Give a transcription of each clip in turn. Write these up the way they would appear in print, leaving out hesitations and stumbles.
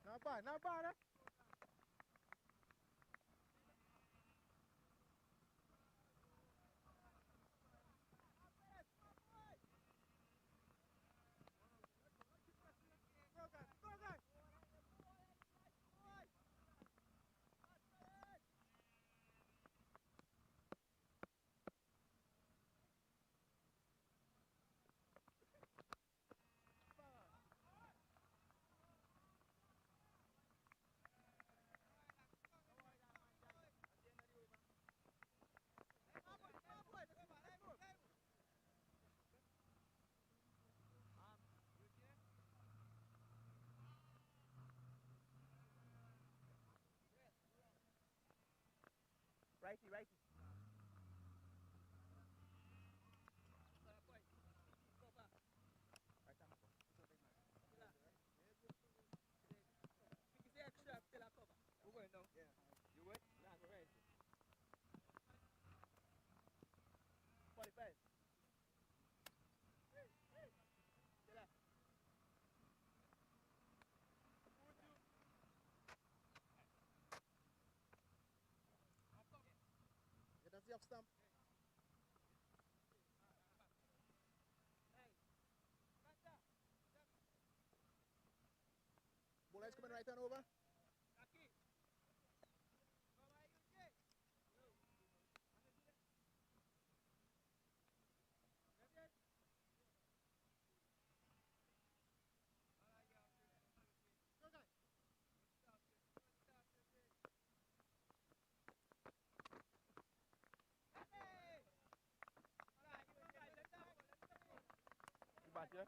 Not bad, not bad, eh? Righty, righty. Yeah, that's the up stump. Bowler is coming right on over. Back here.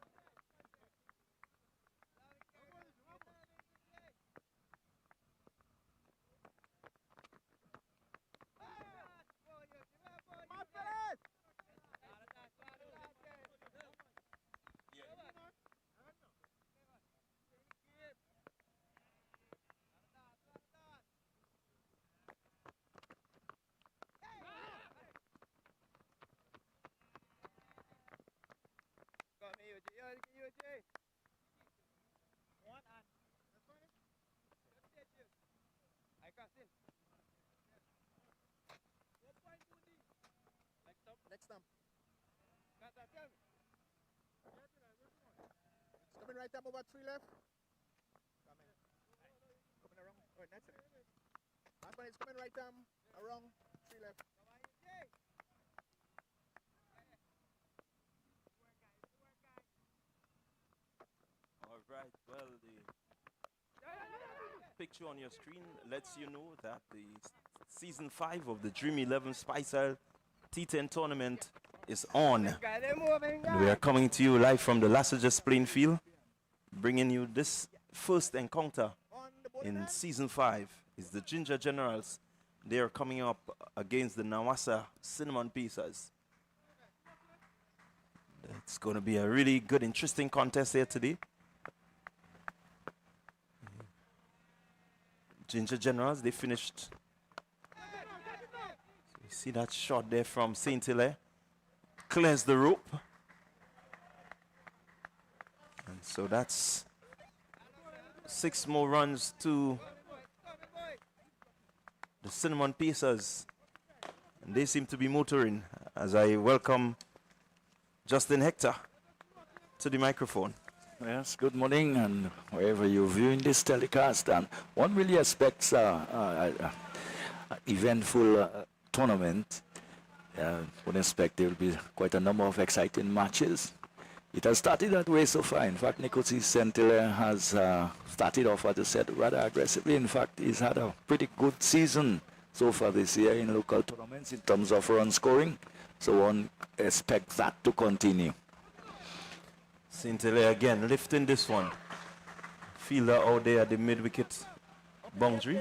Next stump. It's coming right up over 3 left. Coming. Coming around. Oh, that's it. Last one is coming right around 3 left. All right, well, the picture on your screen lets you know that the season 5 of the Dream 11 Spiceisle T10 tournament is on. And we are coming to you live from the Lassages playing field, bringing you this first encounter in season 5. Is the Ginger Generals. They are coming up against the Nawassa Cinnamon Pieces. It's going to be a really good, interesting contest here today. Ginger Generals, they finished. So you see that shot there from Saint Hilaire. Clears the rope. And so that's 6 more runs to the Cinnamon Pacers. And they seem to be motoring as I welcome Justin Hector to the microphone. Yes, good morning, and wherever you're viewing this telecast, and one really expects eventful tournament. Would expect there will be quite a number of exciting matches. It has started that way so far. In fact, Nicosia Saint-Hilaire has started off, as I said, rather aggressively. In fact, he's had a pretty good season so far this year in local tournaments in terms of run scoring. So one expects that to continue. St. Hilaire again lifting this one. Fielder out there at the mid-wicket boundary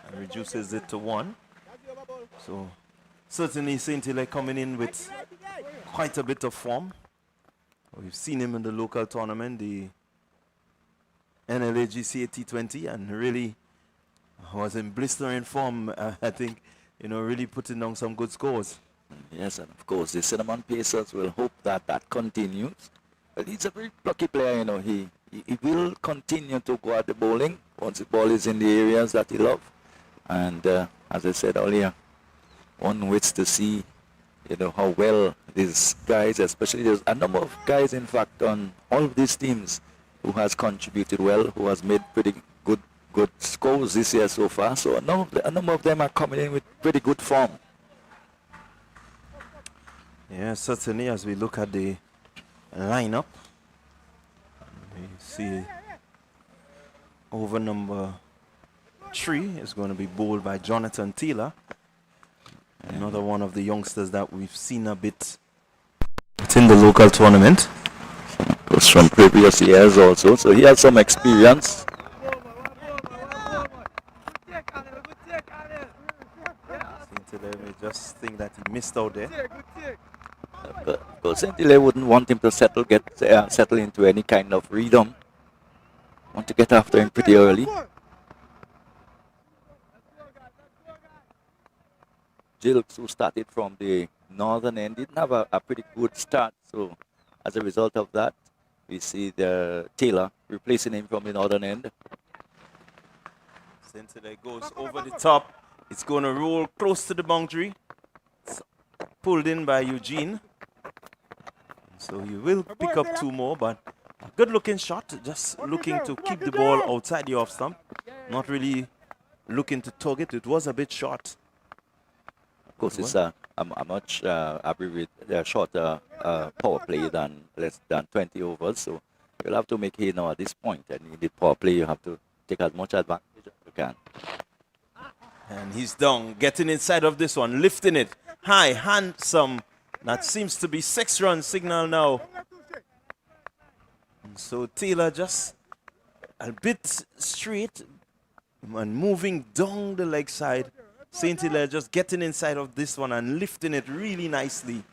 and reduces it to 1. So certainly St. Hilaire coming in with quite a bit of form. We've seen him in the local tournament, the NLAGCA T20, and really was in blistering form. I think, really putting down some good scores. Yes, and of course the Cinnamon Pacers will hope that that continues. But he's a very plucky player, He will continue to go at the bowling once the ball is in the areas that he loves. And as I said earlier, one waits to see, how well these guys, especially there's a number of guys, in fact, on all of these teams who has contributed well, who has made pretty good scores this year so far. So a number of them are coming in with pretty good form. Yeah, certainly as we look at the lineup, we see over number 3 is going to be bowled by Jonathan Taylor. Another one of the youngsters that we've seen a bit in the local tournament. It was from previous years also, so he has some experience. We just think that he missed out there. Because St. Hilaire wouldn't want him to settle into any kind of rhythm. Want to get after him pretty early. Gilks, who started from the northern end, didn't have a pretty good start. So as a result of that, we see the Taylor replacing him from the northern end. St. Hilaire goes over the top. It's going to roll close to the boundary. It's pulled in by Eugene. So he will pick up 2 more, but a good looking shot. Just looking to keep the ball outside the off stump. Not really looking to target. It was a bit short. Of course, it's a much shorter power play than less than 20 overs. So you'll have to make hay now at this point. And in the power play, you have to take as much advantage as you can. And he's down, getting inside of this one, lifting it high, handsome. That seems to be 6-run signal now. And so Taylor just a bit straight and moving down the leg side. St. Hilaire just getting inside of this one and lifting it really nicely.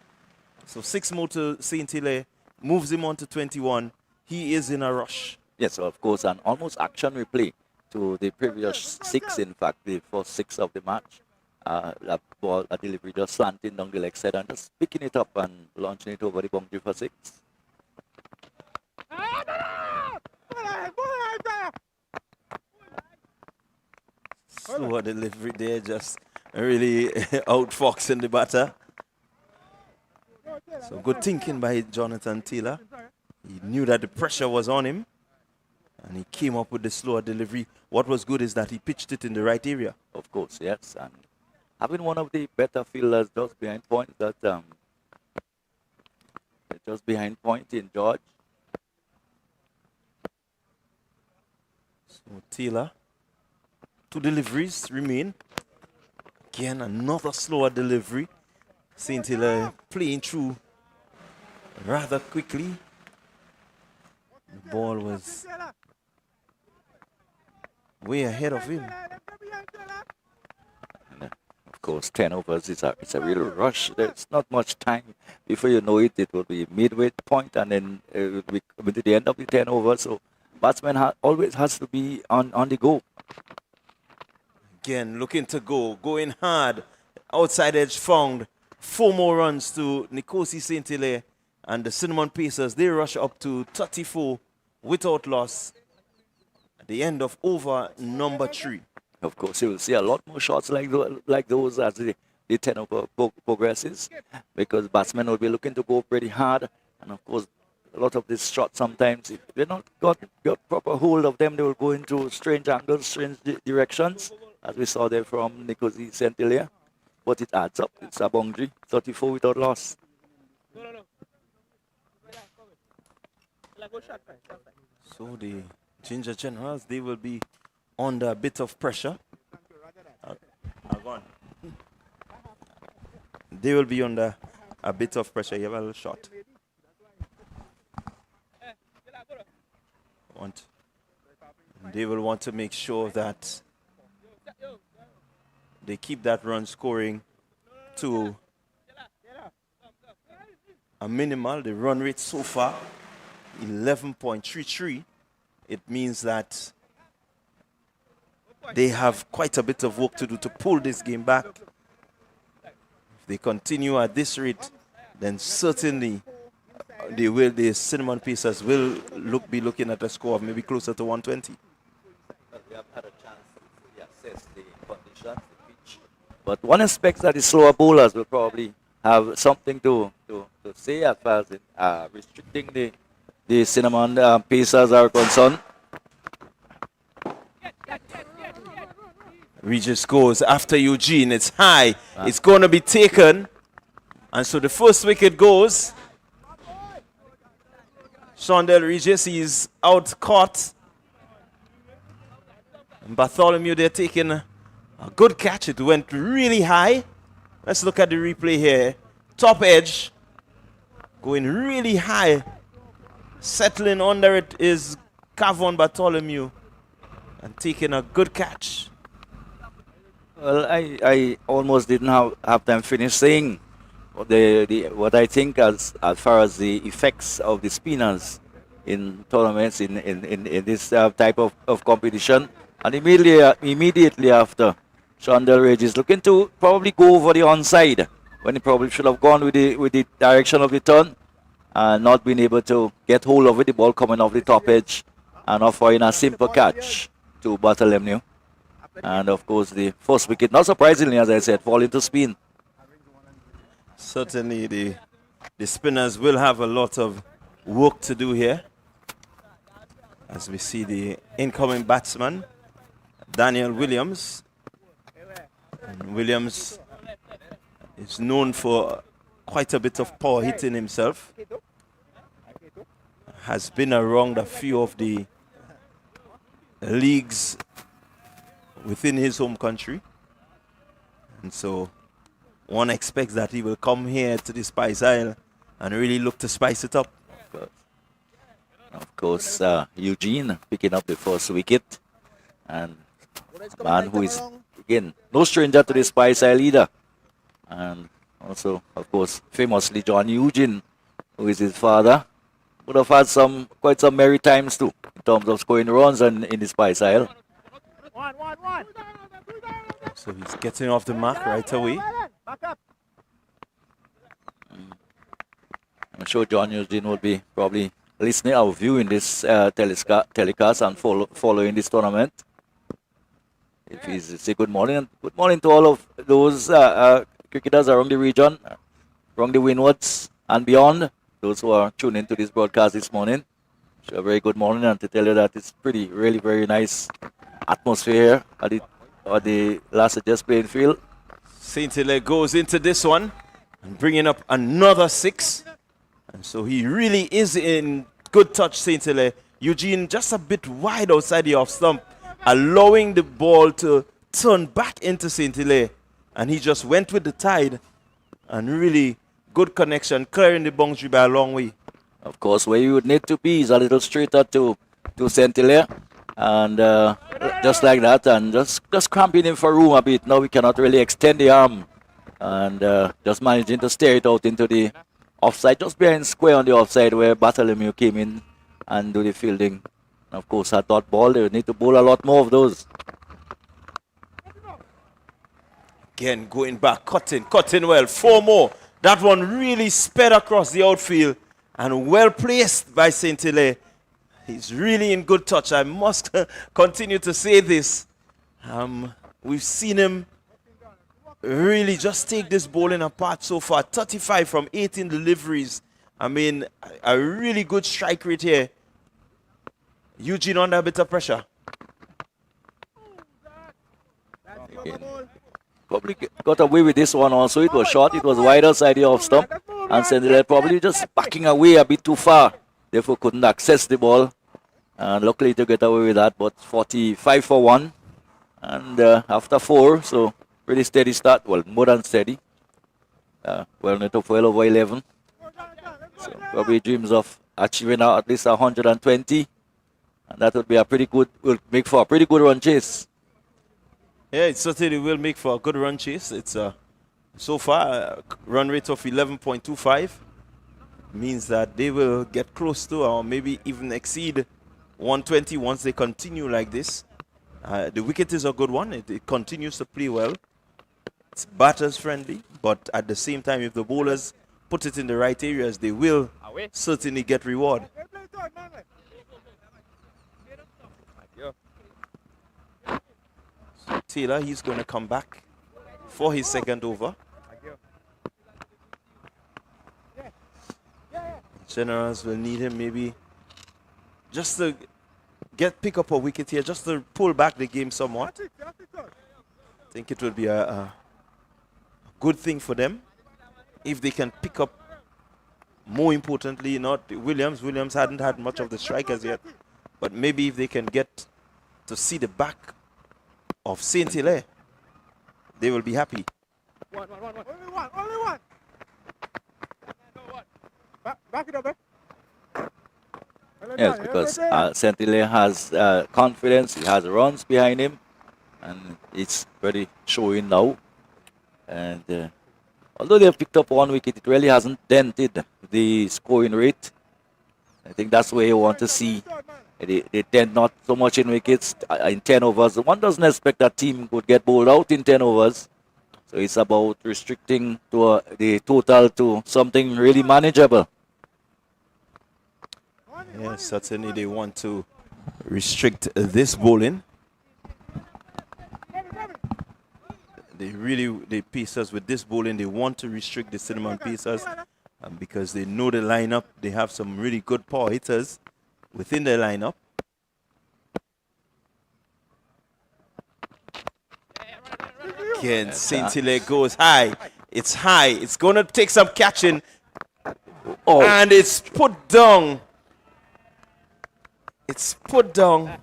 So 6 more to St. Hilaire, moves him on to 21. He is in a rush. Yes, of course, an almost action replay to the previous 6, in fact, the first 6 of the match. A delivery just slanting down the leg side and just picking it up and launching it over the boundary for 6. Slower delivery there, just really outfoxing the batter. So good thinking by Jonathan Taylor. He knew that the pressure was on him, and he came up with the slower delivery. What was good is that he pitched it in the right area. Of course, yes. And having one of the better fielders just behind point, just behind point in George. So Taylor, 2 deliveries remain. Again, another slower delivery. St. Hilaire playing through rather quickly. The ball was way ahead of him. And, of course, 10 overs, it's a real rush. There's not much time. Before you know it, it will be midway point, and then it will be coming to the end of the 10 overs. So batsman always has to be on the go. Again, looking to go, going hard. Outside edge found. 4 more runs to Nkosi St. Hilaire, and the Cinnamon Pacers, they rush up to 34 without loss at the end of over number 3. Of course, you will see a lot more shots like those as the 10 over progresses, because batsmen will be looking to go pretty hard. And of course, a lot of these shots sometimes, if they're not got proper hold of them, they will go into strange angles, strange directions, as we saw there from Nkosi St. Hilaire. But it adds up. It's a boundary, 34 without loss. So the Ginger Generals, they will be under a bit of pressure. They will be under a bit of pressure. You have a little shot. They will want to make sure that they keep that run scoring to a minimal. The run rate so far, 11.33. It means that they have quite a bit of work to do to pull this game back. If they continue at this rate, then certainly the Cinnamon Pacers will be looking at a score of maybe closer to 120. They have had a chance to assess the conditions, the pitch. But one aspect that the slower bowlers will probably have something to say as far as restricting the Cinnamon Pacers are concerned. Regis goes after Eugene. It's high. It's going to be taken. And so the first wicket goes. Shondell Regis, he's out caught. And Bartholomew, they're taking a good catch. It went really high. Let's look at the replay here. Top edge. Going really high. Settling under it is Kavon Bartholomew. And taking a good catch. Well, I almost didn't have time finish saying what I think as far as the effects of the spinners in tournaments in this type of competition. And immediately after, Shondell Regis looking to probably go over the onside when he probably should have gone with the direction of the turn and not been able to get hold of it, the ball coming off the top edge and offering a simple catch to Bartholomew. And of course the first wicket, not surprisingly as I said, fall into spin. Certainly the spinners will have a lot of work to do here. As we see the incoming batsman, Daniel Williams. And Williams is known for quite a bit of power hitting himself. Has been around a few of the leagues within his home country. And so one expects that he will come here to the Spice Isle and really look to spice it up. Of course, Eugene picking up the first wicket. And a man who is, again, no stranger to the Spice Isle either. And also, of course, famously John Eugene, who is his father, would have had quite some merry times too, in terms of scoring runs and in the Spice Isle. So he's getting off the mark right away. I'm sure John Eugene will be probably listening or viewing this telecast and following this tournament. If he's say good morning, and good morning to all of those cricketers around the region, around the windwards and beyond, those who are tuning into this broadcast this morning. So a very good morning, and to tell you that it's really very nice atmosphere at the last just playing field. St. Hilaire goes into this one and bringing up another 6. And so he really is in good touch, St. Hilaire. Eugene just a bit wide outside the off stump, allowing the ball to turn back into St. Hilaire. And he just went with the tide and really good connection, clearing the boundary by a long way. Of course, where you would need to be is a little straighter to St. Hilaire. And just like that, and just cramping him for room a bit. Now we cannot really extend the arm. And just managing to steer it out into the offside, just behind square on the offside where Bartholomew came in and do the fielding. And of course, at dot ball, they would need to bowl a lot more of those. Again, going back, cutting well. 4 more. That one really sped across the outfield and well placed by St. Hilaire. He's really in good touch. I must continue to say this. We've seen him really just take this bowling apart so far. 35 from 18 deliveries. I mean, a really good strike rate here. Eugene under a bit of pressure. Probably got away with this one also. It was short. It was wider side the off stump. And St. Hilaire probably just backing away a bit too far. Therefore couldn't access the ball. And luckily to get away with that. But 45 for 1. And after 4, so pretty steady start. Well, more than steady. Well, net of well over 11. So probably dreams of achieving at least 120. And that would be a pretty good, will make for a pretty good run chase. Yeah, it certainly will make for a good run chase. It's so far a run rate of 11.25 means that they will get close to or maybe even exceed 120 once they continue like this. The wicket is a good one. It continues to play well. It's batters friendly, but at the same time, if the bowlers put it in the right areas, they will certainly get reward. So Taylor, he's going to come back for his second over. Generals will need him maybe just to pick up a wicket here, just to pull back the game somewhat. I think it will be a good thing for them if they can pick up, more importantly, not Williams. Williams hadn't had much of the strikers yet, but maybe if they can get to see the back of Saint Hilaire, they will be happy. Only one. Back it up, eh? Yes, because Saint Hilaire has confidence, he has runs behind him, and it's really showing now. And although they have picked up one wicket, it really hasn't dented the scoring rate. I think that's where you want to see. They tend not so much in wickets in 10 overs. One doesn't expect that team would get bowled out in 10 overs. So it's about restricting to the total to something really manageable. Yes, certainly they want to restrict this bowling. The Pacers with this bowling, they want to restrict the Cinnamon Pacers because they know the lineup. They have some really good power hitters within their lineup. Again, Saint Hilaire goes high. It's high. It's going to take some catching. Oh. And it's put down. It's put down.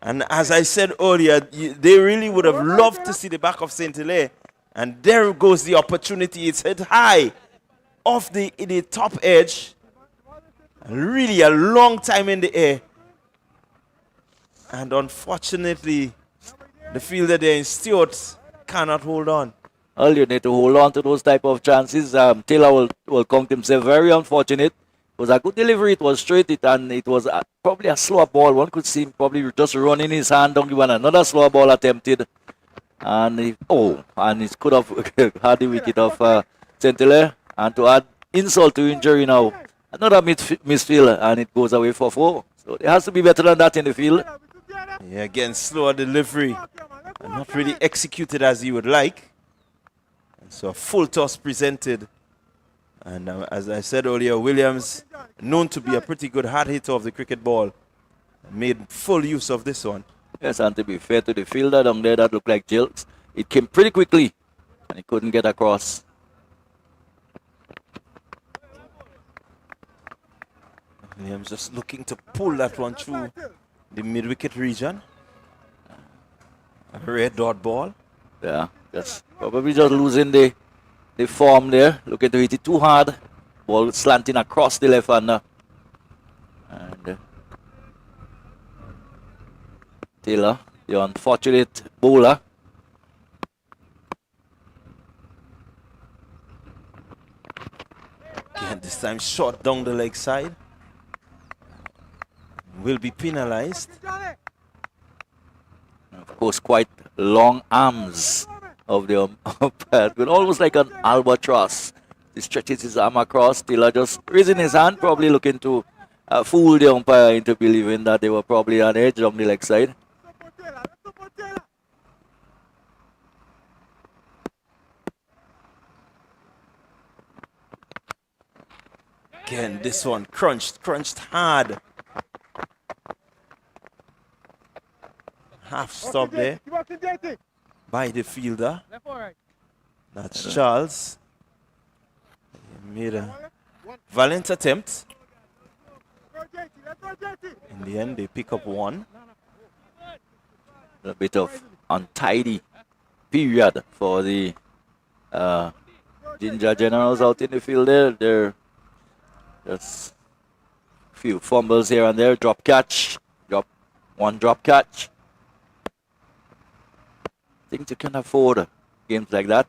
And as I said earlier, they really would have loved to see the back of Saint Hilaire. And there goes the opportunity. It's hit high off the top edge. Really a long time in the air. And unfortunately, the fielder there in Stewart cannot hold on. Well, you need to hold on to those type of chances. Taylor will count himself very unfortunate. It was a good delivery. It was straight, and it was probably a slower ball. One could see him probably just running his hand down. Given another slower ball attempted, and he could have had the wicket of Saint Hilaire. And to add insult to injury now, another misfield, and it goes away for 4. So it has to be better than that in the field. Yeah, again, slower delivery, and not really executed as you would like. So a full toss presented. And as I said earlier, Williams, known to be a pretty good hard hitter of the cricket ball, made full use of this one. Yes, and to be fair to the fielder down there, that looked like Jilks. It came pretty quickly, and he couldn't get across. Williams just looking to pull that one through the mid-wicket region. A red dot ball. Yeah, that's probably just losing the form there. Looking to hit it too hard. Ball slanting across the left hander. And Taylor, the unfortunate bowler. Again, this time shot down the leg side. Will be penalized. Of course, quite long arms of the umpire, but almost like an albatross. He stretches his arm across. Taylor just raising his hand, probably looking to fool the umpire into believing that they were probably on edge on the leg side. Again, this one crunched hard. Half stop there by the fielder. That's Charles. He made a valiant attempt. In the end, they pick up one. A bit of untidy period for the Ginger Generals out in the field there. There's a few fumbles here and there. Drop catch. Drop one drop catch. Think you can afford games like that.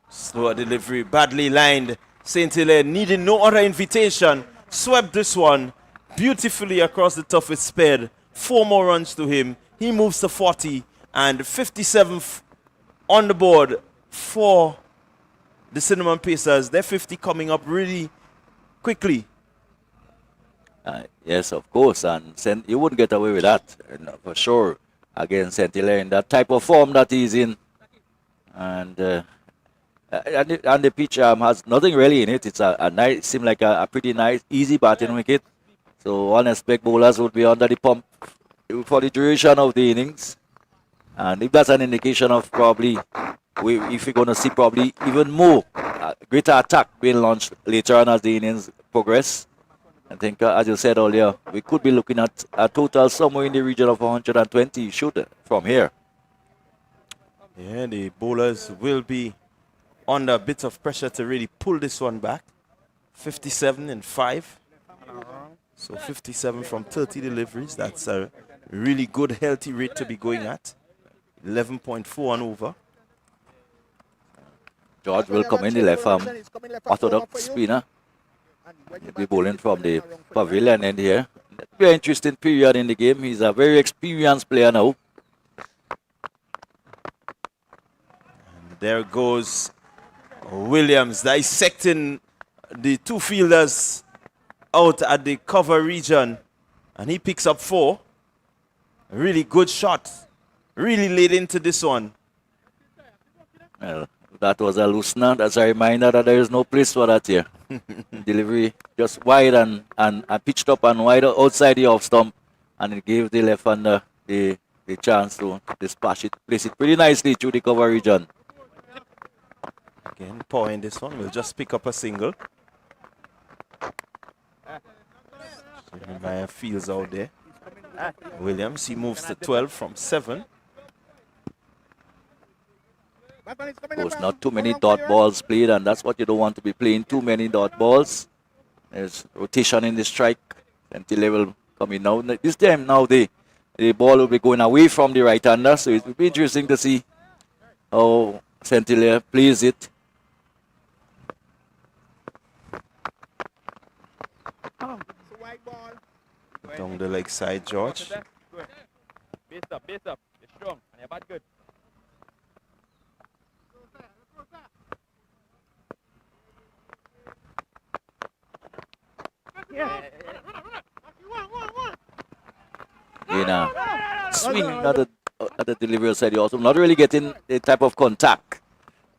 Slower delivery, badly lined. St. Hilaire needing no other invitation. Swept this one beautifully across the toughest sped. 4 more runs to him. He moves to 40 and 57th on the board for the Cinnamon Pacers. They're 50 coming up really quickly. Yes, of course, and you wouldn't get away with that, for sure, against St. Hilaire in that type of form that he's in. And the pitch has nothing really in it. It's a nice, seems like a pretty nice, easy batting wicket. So one expect bowlers would be under the pump for the duration of the innings. And if that's an indication of probably, if we're going to see probably even more greater attack being launched later on as the innings progress, I think, as you said earlier, we could be looking at a total somewhere in the region of 120 should from here. Yeah, the bowlers will be under a bit of pressure to really pull this one back. 57 and 5. So 57 from 30 deliveries. That's a really good, healthy rate to be going at. 11.4 and over. George will come in, the left arm orthodox spinner. He'll be bowling from the pavilion end here. Very interesting period in the game. He's a very experienced player now. And there goes Williams dissecting the 2 fielders out at the cover region. And he picks up 4. A really good shot. Really laid into this one. Well, that was a loosener. That's a reminder that there is no place for that here. Delivery just wide and pitched up and wide outside the off stump. And it gave the left-hander the chance to dispatch it, place it pretty nicely through the cover region. Again, power in this one. We'll just pick up a single. Jeremiah Fields out there. Williams, he moves to 12 from 7. There's not too many dot balls played, and that's what you don't want to be playing, too many dot balls. There's rotation in the strike until level coming now. This time now the ball will be going away from the right-hander, so it will be interesting to see how St. Hilaire plays it. Down the leg side, George. Base up, you're strong, and you're bad good. Swing at the delivery side, also not really getting the type of contact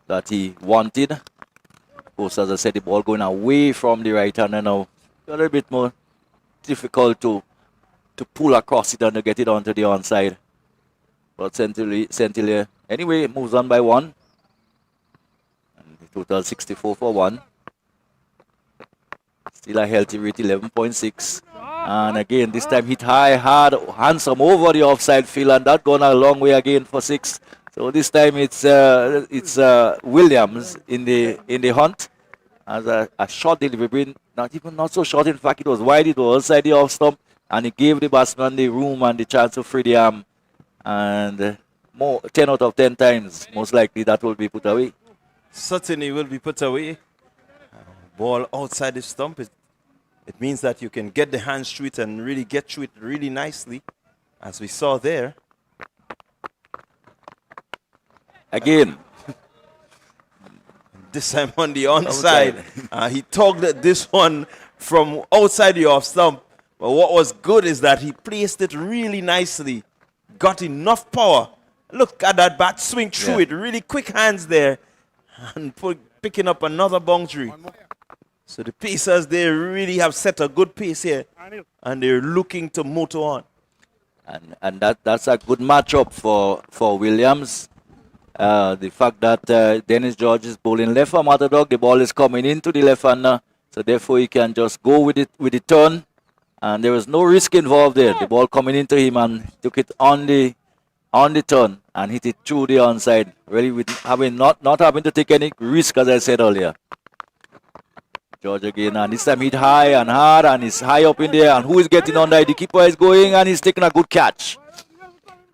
that he wanted. Of course, as I said, the ball going away from the right hander now. A little bit more difficult to pull across it and to get it onto the onside. But St. Hilaire anyway moves on by 1. And the total 64 for 1. Still a healthy rate, 11.6. And again, this time hit high, hard, handsome over the offside field, and that gone a long way again for 6. So this time it's Williams in the hunt as a short delivery, not so short. In fact, it was wide. It was outside the off stump, and it gave the batsman the room and the chance to free the arm. And 10 out of 10 times, most likely that will be put away. Certainly will be put away. Ball outside the stump. It means that you can get the hands through it and really get through it really nicely, as we saw there. Again. This time on the onside. He tugged this one from outside the off stump. But what was good is that he placed it really nicely. Got enough power. Look at that bat swing through it. Really quick hands there. And picking up another boundary. So the Pacers, they really have set a good pace here. And they're looking to motor on. And that's a good matchup for Williams. The fact that Dennis George is bowling left arm orthodox, the ball is coming into the left hander, so therefore he can just go with the turn, and there was no risk involved there. The ball coming into him and took it on the turn and hit it through the onside, really with not having to take any risk, as I said earlier. George again, and this time hit high and hard, and he's high up in there. And who is getting under it? The keeper is going, and he's taking a good catch.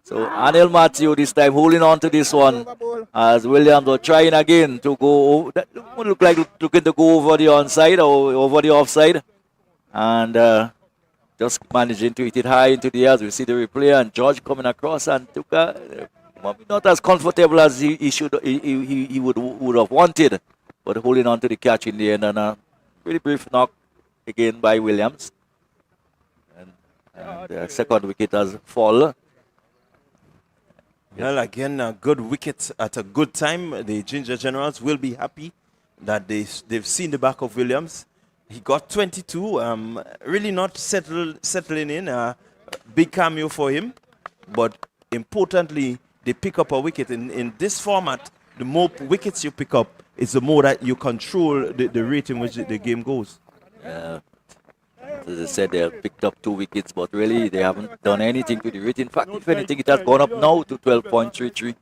So Anel Matthew this time holding on to this one, as Williams are trying again to go. That would look like looking to go over the onside or over the offside, and just managing to hit it high into the air. As we see the replay, and George coming across and took maybe not as comfortable as he should he would have wanted, but holding on to the catch in the end, and a pretty brief knock again by Williams, and the second wicket has fallen. Well, again, a good wicket at a good time. The Ginger Generals will be happy that they've seen the back of Williams. He got 22, really not settling in. A big cameo for him. But importantly, they pick up a wicket. In this format, the more wickets you pick up, it's the more that you control the rate in which the game goes. As I said, they have picked up 2 wickets, but really they haven't done anything to the rate. In fact, if anything, it has gone up now to 12.33.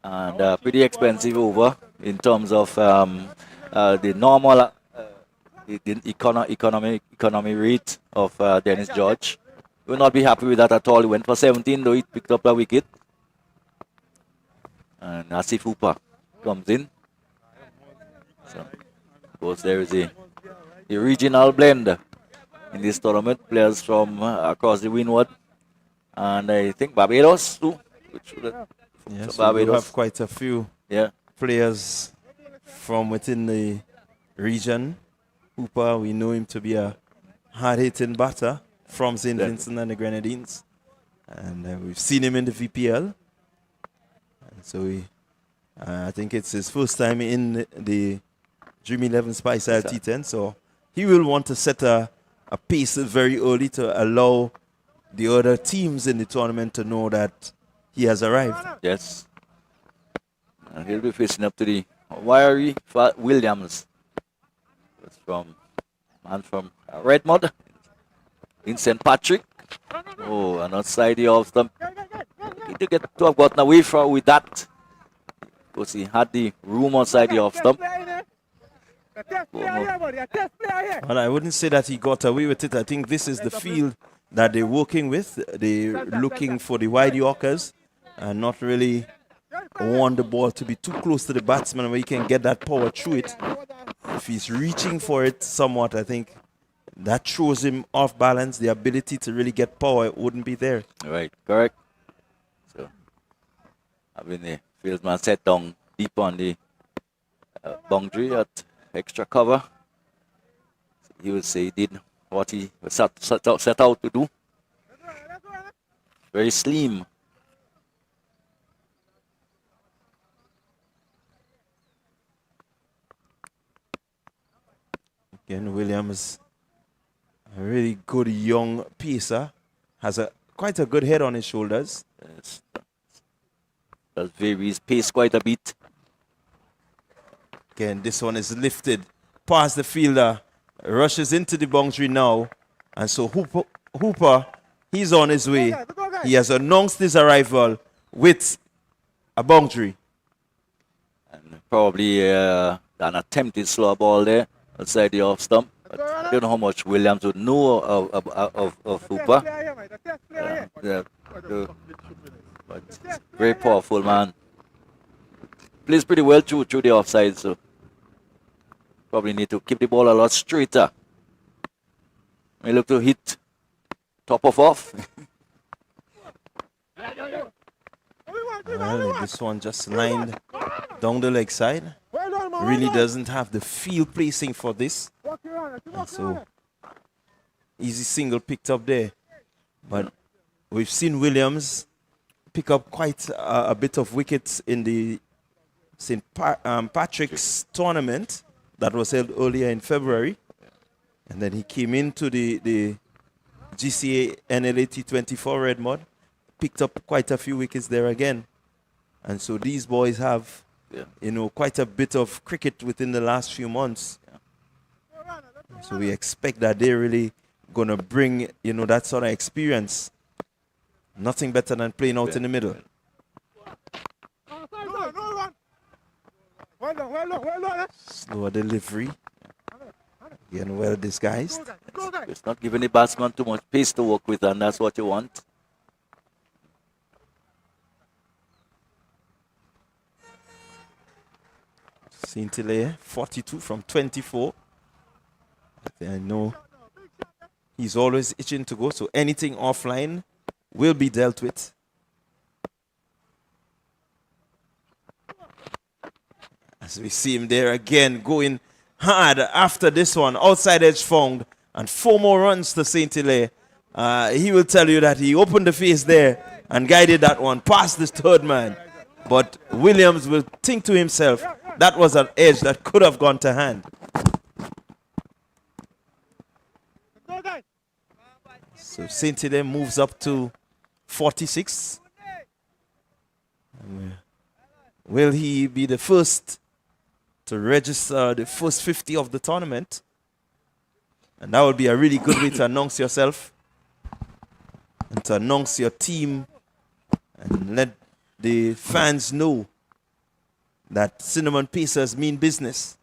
And pretty expensive over in terms of the normal economy rate of Dennis George. Will not be happy with that at all. He went for 17, though he picked up a wicket. And Asif Hooper comes in. So, of course, there is a regional blend in this tournament. Players from across the windward, and I think Barbados too. Yes, so we have quite a few players from within the region. Hooper, we know him to be a hard-hitting batter from St. Vincent and the Grenadines, and we've seen him in the VPL. And so I think it's his first time in the Dream 11 Spiceisle T10, so he will want to set a pace very early to allow the other teams in the tournament to know that he has arrived. Yes. And he'll be facing up to the wiry Williams. It's from Redmond in St. Patrick. Oh, and outside the off stump. He get to have gotten away with that, because he had the room outside the off stump. Well, I wouldn't say that he got away with it. I think this is the field that they're working with. They're looking for the wide Yorkers and not really want the ball to be too close to the batsman where he can get that power through it. If he's reaching for it somewhat, I think that throws him off balance. The ability to really get power wouldn't be there. Right, correct. So, having the fieldsman set down deep on the boundary at extra cover, he would say he did what he set out to do. Very slim. Again, Williams, a really good young pacer, has quite a good head on his shoulders. Yes. Does vary his pace quite a bit. Again, this one is lifted past the fielder, rushes into the boundary now, and so Hooper, he's on his way. He has announced his arrival with a boundary. And probably an attempted slow ball there outside the off stump. But I don't know how much Williams would know of Hooper. But very powerful man. Plays pretty well through the offside, so probably need to keep the ball a lot straighter. May look to hit top of off. Well, this one just lined down the leg side. Really doesn't have the field placing for this. And so easy single picked up there. But we've seen Williams pick up quite a bit of wickets in the St. Patrick's tournament that was held earlier in February. And then he came into the GCA NLA T24 Redmond, picked up quite a few wickets there again. And so these boys have, you know, quite a bit of cricket within the last few months. So we expect that they're really going to bring, you know, that sort of experience. Nothing better than playing out in the middle. Well done. Slower delivery. Again, well disguised. It's not giving the batsman too much pace to work with, and that's what you want. Saint-Hilaire, 42 from 24. I know he's always itching to go, so anything offline will be dealt with. As we see him there again, going hard after this one. Outside edge found, and 4 more runs to Saint-Hilaire. He will tell you that he opened the face there and guided that one past this third man. But Williams will think to himself, that was an edge that could have gone to hand. So Saint-Hilaire moves up to 46. Will he be the first to register the first 50 of the tournament? And that would be a really good way to announce yourself and to announce your team and let the fans know that Cinnamon Pacers mean business.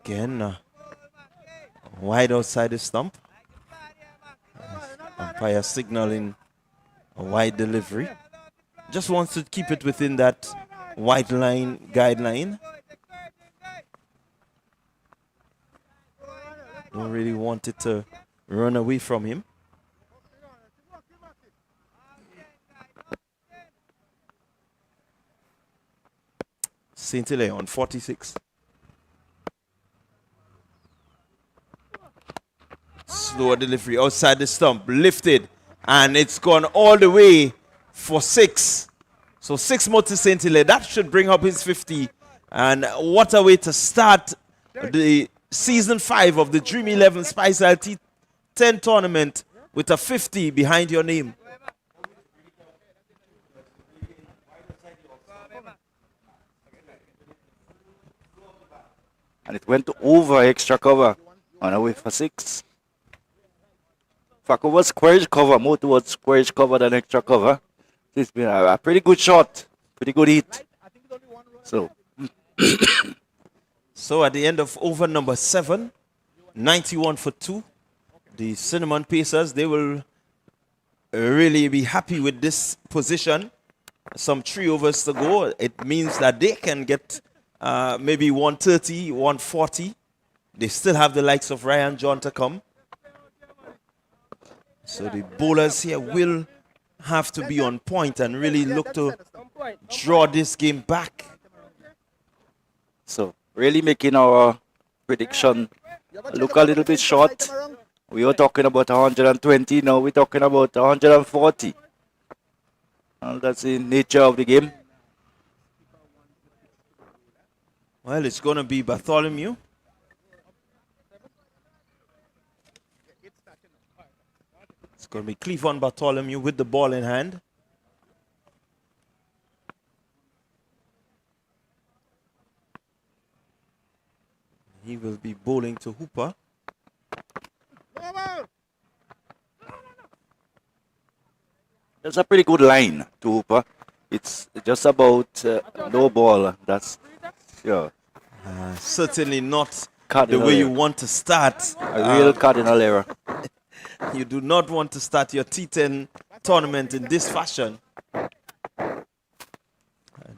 Again, wide outside the stump. Umpire signaling a wide delivery. Just wants to keep it within that white line guideline. Don't really want it to run away from him. Saint-Hilaire on 46. Slower delivery outside the stump, lifted, and it's gone all the way for 6. So 6 more to Saint-Hilaire. That should bring up his 50. And what a way to start the season 5 of the Dream 11 Spiceisle T10 tournament with a 50 behind your name. And it went over extra cover on a way for 6. Faco was squarish cover, more towards squarish cover than extra cover. It's been a pretty good shot, pretty good hit. So, so at the end of over number 7, 91 for 2, the Cinnamon Pacers, they will really be happy with this position. Some 3 overs to go. It means that they can get maybe 130, 140. They still have the likes of Ryan John to come. So the bowlers here will have to be on point and really look to draw this game back. So really making our prediction look a little bit short. We were talking about 120, now we're talking about 140. And that's the nature of the game. Well, it's going to be Bartholomew. It's going to be Cleveland Bartholomew with the ball in hand. He will be bowling to Hooper. That's a pretty good line to Hooper. It's just about no ball. That's, yeah. Certainly not Cardinal the way error. you want to start. A real cardinal error. You do not want to start your T10 tournament in this fashion.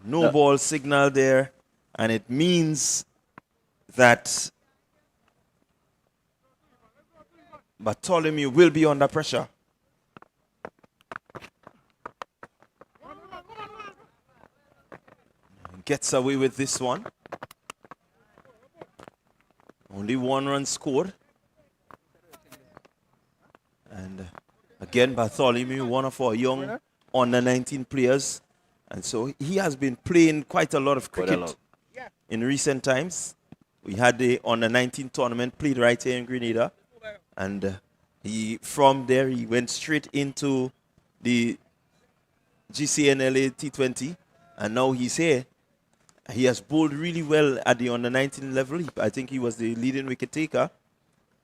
No ball signal there, and it means that Bartholomew will be under pressure. Gets away with this one. Only 1 run scored. And again, Bartholomew, one of our young under 19 players. And so he has been playing quite a lot of cricket in recent times. We had the under 19 tournament played right here in Grenada. And from there, he went straight into the GCNLA T20. And now he's here. He has bowled really well at the under 19 level. I think he was the leading wicket taker.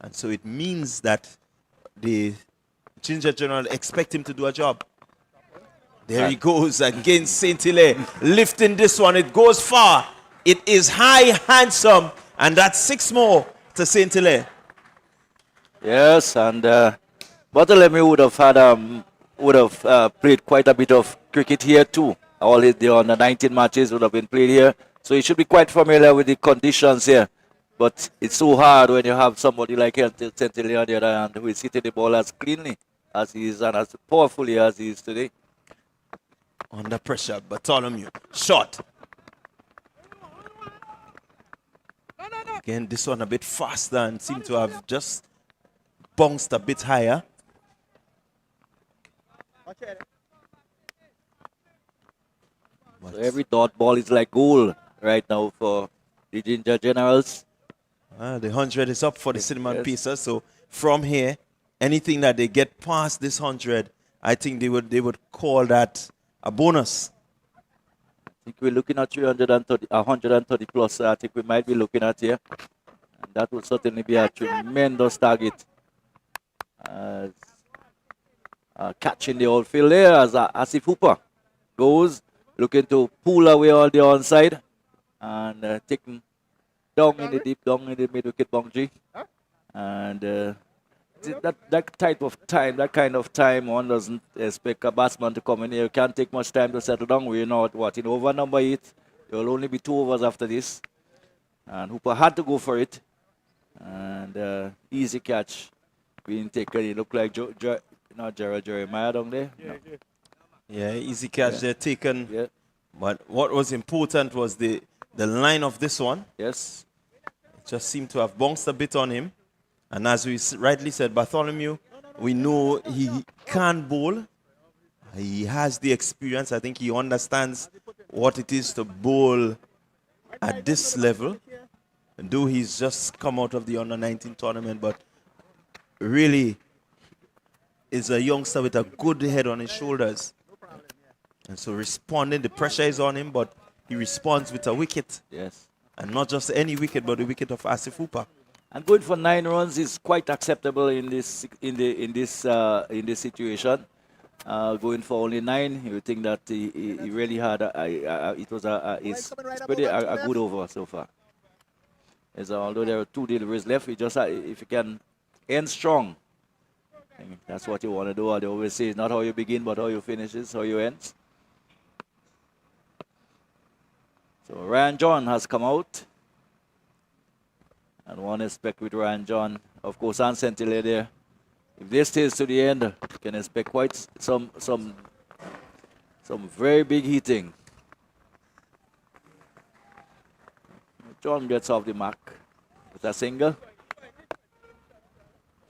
And so it means that the Ginger General expect him to do a job. There he goes against Saint Hilaire, lifting this one. It goes far. It is high, handsome, and that's 6 more to Saint Hilaire. Yes, and Bartholomew would have played quite a bit of cricket here too. All the under 19 matches would have been played here, so he should be quite familiar with the conditions here. But it's so hard when you have somebody like Saint Hilaire on the other hand who is hitting the ball as cleanly as he is and as powerfully as he is today. Under pressure, Bartholomew. Shot. Again, this one a bit faster and seemed to have just bounced a bit higher. So every dot ball is like goal right now for the Ginger Generals. The 100 is up for the Cinnamon Pacers. So from here, anything that they get past this 100, I think they would call that a bonus. I think we're looking at 130 plus. I think we might be looking at here. And that would certainly be a tremendous target. Catching the old field there as Asif Hooper goes, looking to pull away all the onside and taking down in the deep, down in the mid wicket boundary. And that kind of time, one doesn't expect a batsman to come in here. You can't take much time to settle down. We're not in over number 8. There will only be 2 overs after this. And Hooper had to go for it. And easy catch being taken. It looked like Gerald Jeremiah down there. Yeah, easy catch there taken. Yeah. But what was important was the line of this one. Yes. It just seemed to have bounced a bit on him. And as we rightly said, Bartholomew, we know he can bowl. He has the experience. I think he understands what it is to bowl at this level. And though he's just come out of the under-19 tournament, but really is a youngster with a good head on his shoulders. And so responding, the pressure is on him, but he responds with a wicket. Yes. And not just any wicket, but the wicket of Asif Hooper. And going for 9 runs is quite acceptable in this situation. Going for only 9, you would think that he really had it's pretty a good over so far. As although there are 2 deliveries left, if you can end strong, that's what you want to do. I always say it's not how you begin, but how you finish is how you end. So Ryan John has come out. And one expect with Ryan John, of course, and Saint Hilaire there. If this stays to the end, you can expect quite some very big hitting. John gets off the mark with a single.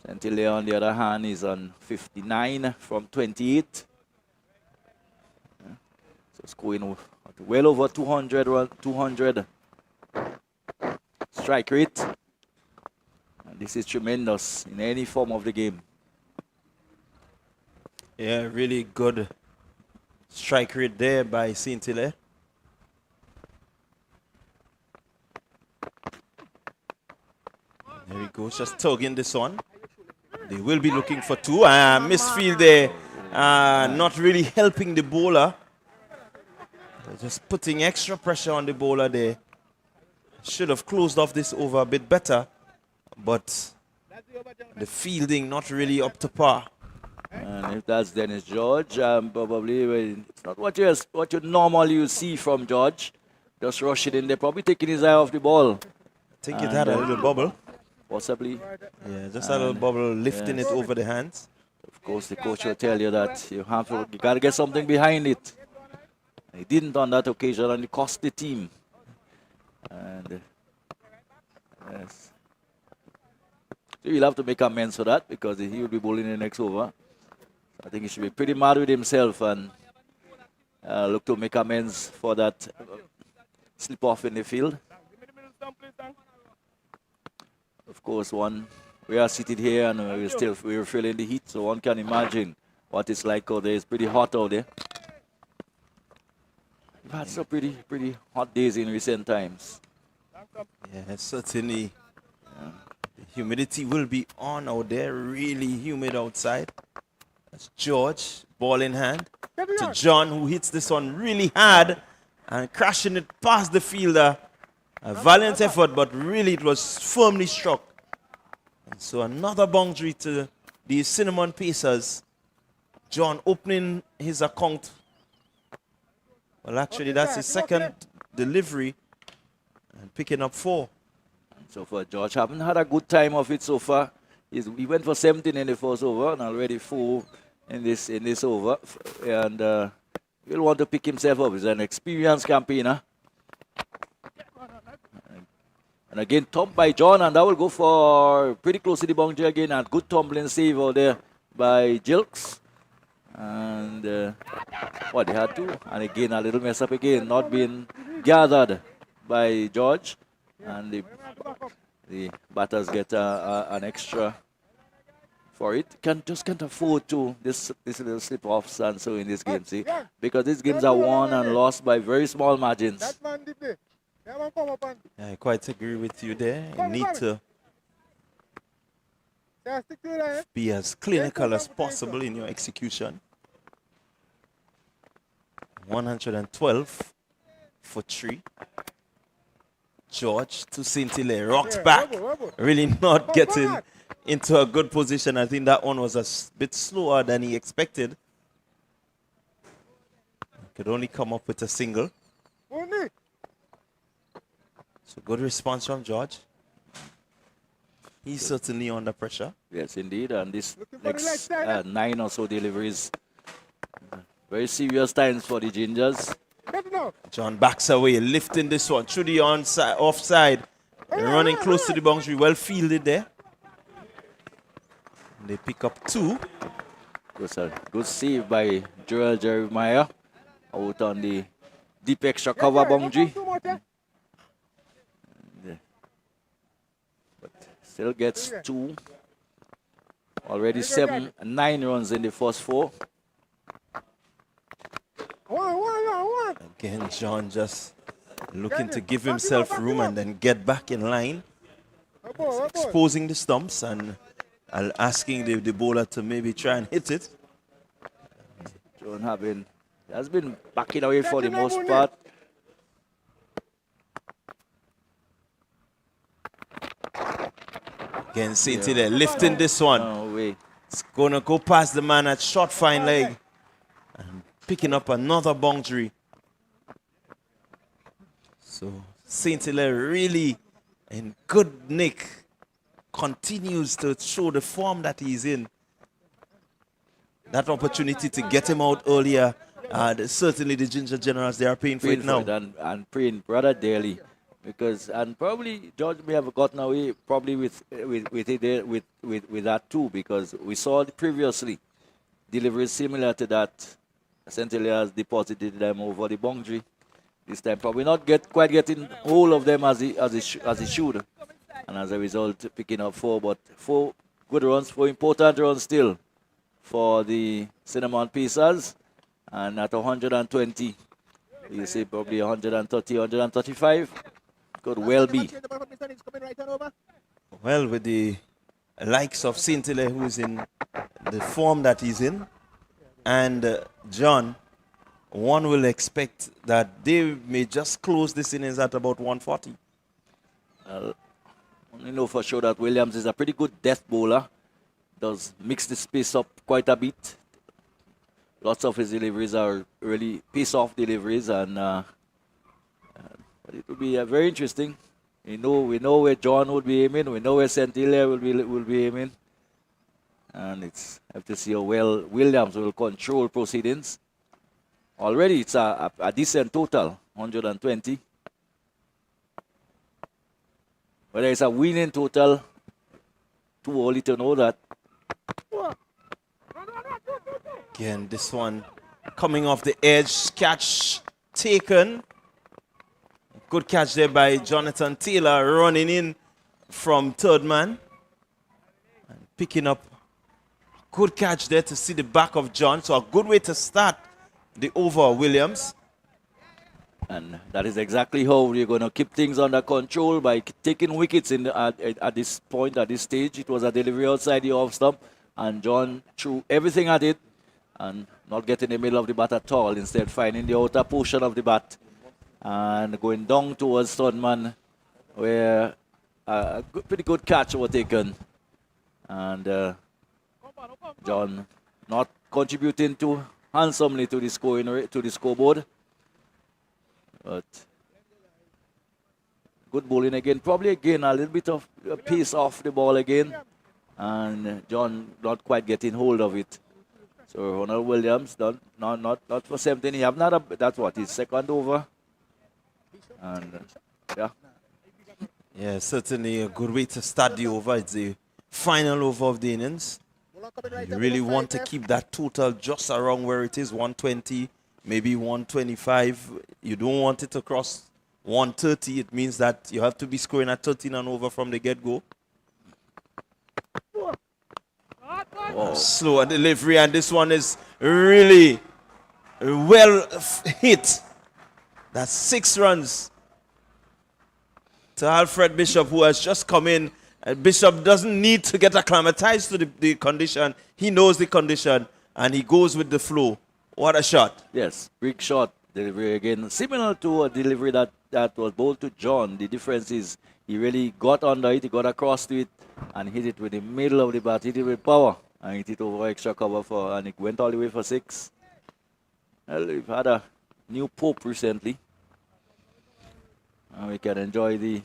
Saint Hilaire, on the other hand, is on 59 from 28. So it's going well over 200 strike rate. And this is tremendous in any form of the game. Yeah, really good strike rate there by Saint Hilaire. There he goes, just tugging this one. They will be looking for 2. Misfield there, not really helping the bowler. They're just putting extra pressure on the bowler there. Should have closed off this over a bit better, but the fielding not really up to par. And if that's Dennis George, probably it's not what you normally see from George. Just rushing in there, probably taking his eye off the ball. I think it had a little bubble. Possibly. Yeah, just a little bubble, lifting it over the hands. Of course, the coach will tell you that you got to get something behind it. He didn't on that occasion, and it cost the team. And yes, so he'll have to make amends for that because he will be bowling in the next over. So I think he should be pretty mad with himself and look to make amends for that slip off in the field. Of course, we are seated here and we're feeling the heat, so one can imagine what it's like out there. It's pretty hot out there. We've had some pretty hot days in recent times. Yeah, certainly. The humidity will be on out there, really humid outside. That's George, ball in hand, to John, who hits this one really hard and crashing it past the fielder. A valiant effort, but really it was firmly struck. And so another boundary to the Cinnamon Pacers. John opening his account. Well, actually, that's his second delivery and picking up 4. So far, George haven't had a good time of it so far. He went for 17 in the first over and already 4 in this over. And he'll want to pick himself up. He's an experienced campaigner. And again, thumped by John, and that will go for pretty close to the boundary again. And good tumbling save out there by Jilks. And what they had to. And again, a little mess up again, not being gathered by George. And the batters get an extra for it. Can't afford to this little slip offs and so in this game, see, because these games are won and lost by very small margins. I quite agree with you there. You need to be as clinical as possible in your execution. 112 for 3. George to Saint-Hilaire, rocks back, really not getting into a good position. I think that one was a bit slower than he expected. Could only come up with a single. So good response from George. He's certainly under pressure. Yes, indeed. And this next 9 or so deliveries, very serious times for the Gingers. John backs away, lifting this one through the offside, and running close to the boundary. Well fielded there. And they pick up 2. Good save by Joel Jeremiah out on the deep extra cover boundary. But still gets 2. Already 9 runs in the first 4. Again, John just looking to give himself room and then get back in line. He's exposing the stumps and asking the bowler to maybe try and hit it. John has been backing away for the most part. Again, Saint-Hilaire lifting this one. No way. It's going to go past the man at short fine leg. And picking up another boundary. So Saint-Hilaire really in good nick. Continues to show the form that he's in. That opportunity to get him out earlier. Certainly the Ginger Generals, they are paying for it now. And praying rather dearly. And probably George may have gotten away probably with that too, because we saw previously deliveries similar to that. Saint-Hilaire has deposited them over the boundary. This time probably not quite getting all of them as he should. And as a result, picking up 4, but 4 good runs, 4 important runs still for the Cinnamon Pacers. And at 120, you see probably 130, 135. Could well be. Well, with the likes of Saint-Hilaire, who is in the form that he's in, and John, one will expect that they may just close this innings at about 140. Only know for sure that Williams is a pretty good death bowler. Does mix the space up quite a bit. Lots of his deliveries are really piece-off deliveries, and but it will be very interesting. We know where John would be aiming. We know where Saint-Hilaire will be aiming, and it's have to see how well Williams will control proceedings. Already, it's a decent total, 120. Whether it's a winning total, too early to know that. Again, this one coming off the edge, catch taken. Good catch there by Jonathan Taylor, running in from third man. And picking up a good catch there to see the back of John. So a good way to start the over, Williams. And that is exactly how we're going to keep things under control, by taking wickets at this point, at this stage. It was a delivery outside the off stump. And John threw everything at it and not getting in the middle of the bat at all. Instead, finding the outer portion of the bat and going down towards Stoneman, where a pretty good catch was taken. And John not contributing too handsomely to the scoreboard, but good bowling again. Probably again a little bit of pace off the ball again, and John not quite getting hold of it. So Ronald Williams not for 17. He have not that's what his second over, and yeah. Yeah, certainly a good way to start the over. It's the final over of the innings. You really want to keep that total just around where it is, 120, maybe 125. You don't want it to cross 130. It means that you have to be scoring at 13 and over from the get-go. Slower delivery, and this one is really well hit. That's 6 runs to Alfred Bishop, who has just come in. Bishop doesn't need to get acclimatized to the condition. He knows the condition, and he goes with the flow. What a shot. Yes, big shot delivery again. Similar to a delivery that was bowled to John. The difference is he really got under it, he got across to it, and hit it with the middle of the bat, hit it with power, and hit it over extra cover and it went all the way for 6. Well, we've had a new pope recently, and we can enjoy the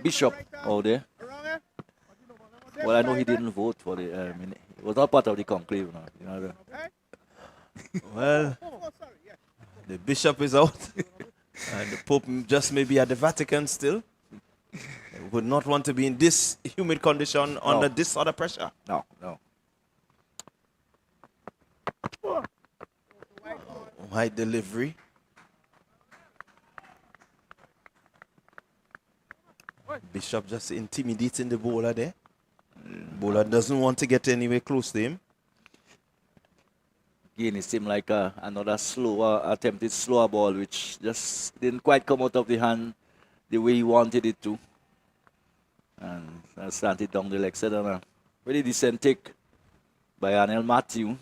Bishop out there. Well, I know he didn't vote for the. He was not part of the conclave now. You know. Well, the Bishop is out, and the Pope just maybe at the Vatican still. Would not want to be in this humid condition under this sort of pressure. No. Wide delivery. Bishop just intimidating the bowler there. Bowler doesn't want to get anywhere close to him. Again, it seemed like another attempted slower ball, which just didn't quite come out of the hand the way he wanted it to. And slanted down the leg side, and a very decent take by Anel Matthews.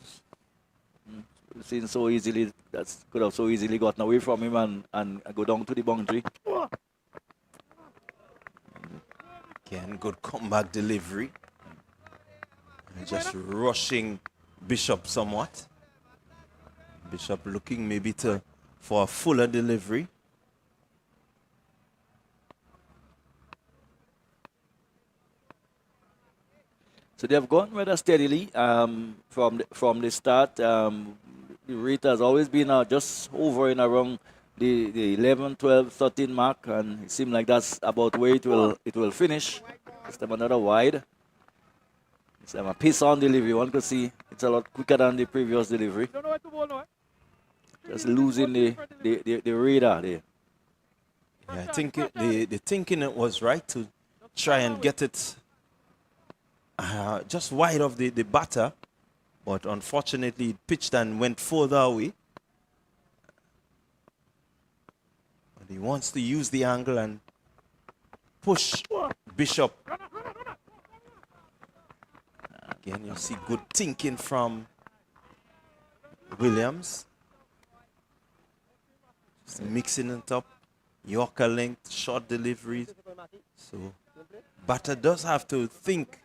Seen so easily, that could have so easily gotten away from him and go down to the boundary. Again, good comeback delivery. And just rushing Bishop somewhat. Bishop looking maybe for a fuller delivery. So they have gone rather steadily from the start. The rate has always been just hovering around the 11, 12, 13 mark, and it seems like that's about where it will finish. This time another wide. This time a piece on delivery. One could see it's a lot quicker than the previous delivery. Just losing the radar there. Yeah, I think the thinking it was right to try and get it just wide of the batter, but unfortunately it pitched and went further away. But he wants to use the angle and push Bishop. Again, you see good thinking from Williams. Just mixing it up. Yorker length, short delivery. So batter does have to think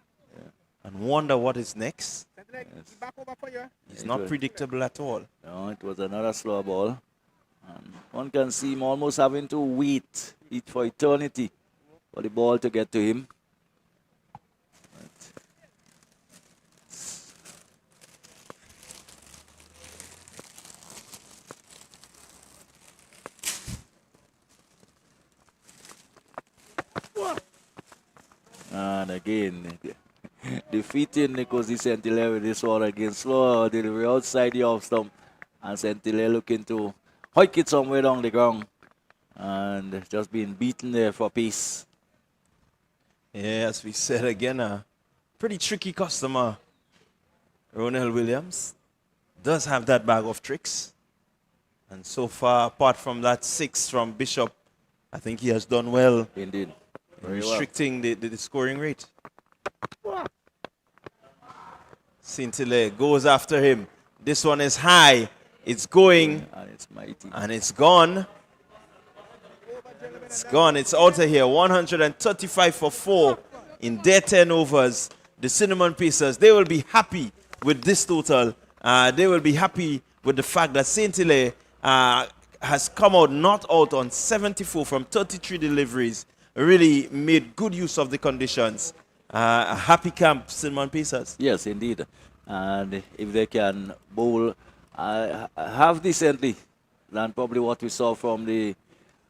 and wonder what is next. Yes. It's not predictable at all. No, it was another slow ball. And one can see him almost having to wait for eternity for the ball to get to him. And again, defeating Nicosi Saint-Hilaire with this one again. Slow delivery outside the off stump. And Saint-Hilaire looking to hike it somewhere down the ground. And just being beaten there for pace. Yeah, as we said again, a pretty tricky customer. Ronald Williams does have that bag of tricks. And so far, apart from that 6 from Bishop, I think he has done well. Indeed. Restricting the scoring rate. St. Hilaire goes after him. This one is high. It's going. And it's mighty. And it's gone. It's gone. It's out of here. 135 for 4 in their 10 overs. The Cinnamon Pacers, they will be happy with this total. They will be happy with the fact that St. Hilaire has come out not out on 74 from 33 deliveries. Really made good use of the conditions. A happy camp, Cinnamon Pacers. Yes, indeed. And if they can bowl half decently than probably what we saw from the...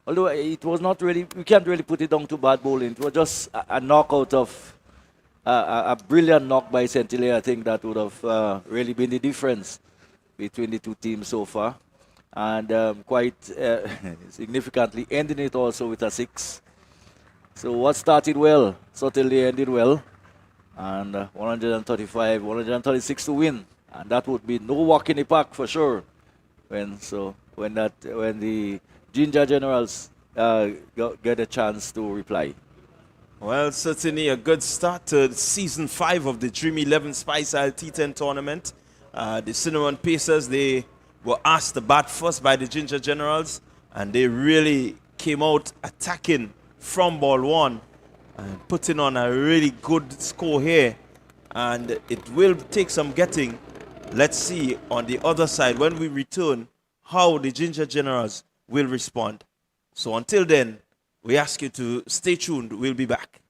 Although it was not really... We can't really put it down to bad bowling. It was just a knockout of... a brilliant knock by St. Hilaire. I think that would have really been the difference between the two teams so far. And quite significantly ending it also with a 6. So what started well certainly ended well. And 135, 136 to win. And that would be no walk in the park for sure. When the Ginger Generals get a chance to reply. Well, certainly a good start to season 5 of the Dream 11 Spiceisle T10 tournament. The Cinnamon Pacers, they were asked to bat first by the Ginger Generals, and they really came out attacking from ball 1 and putting on a really good score here. And it will take some getting. Let's see on the other side when we return how the Ginger Generals will respond. So until then, we ask you to stay tuned. We'll be back.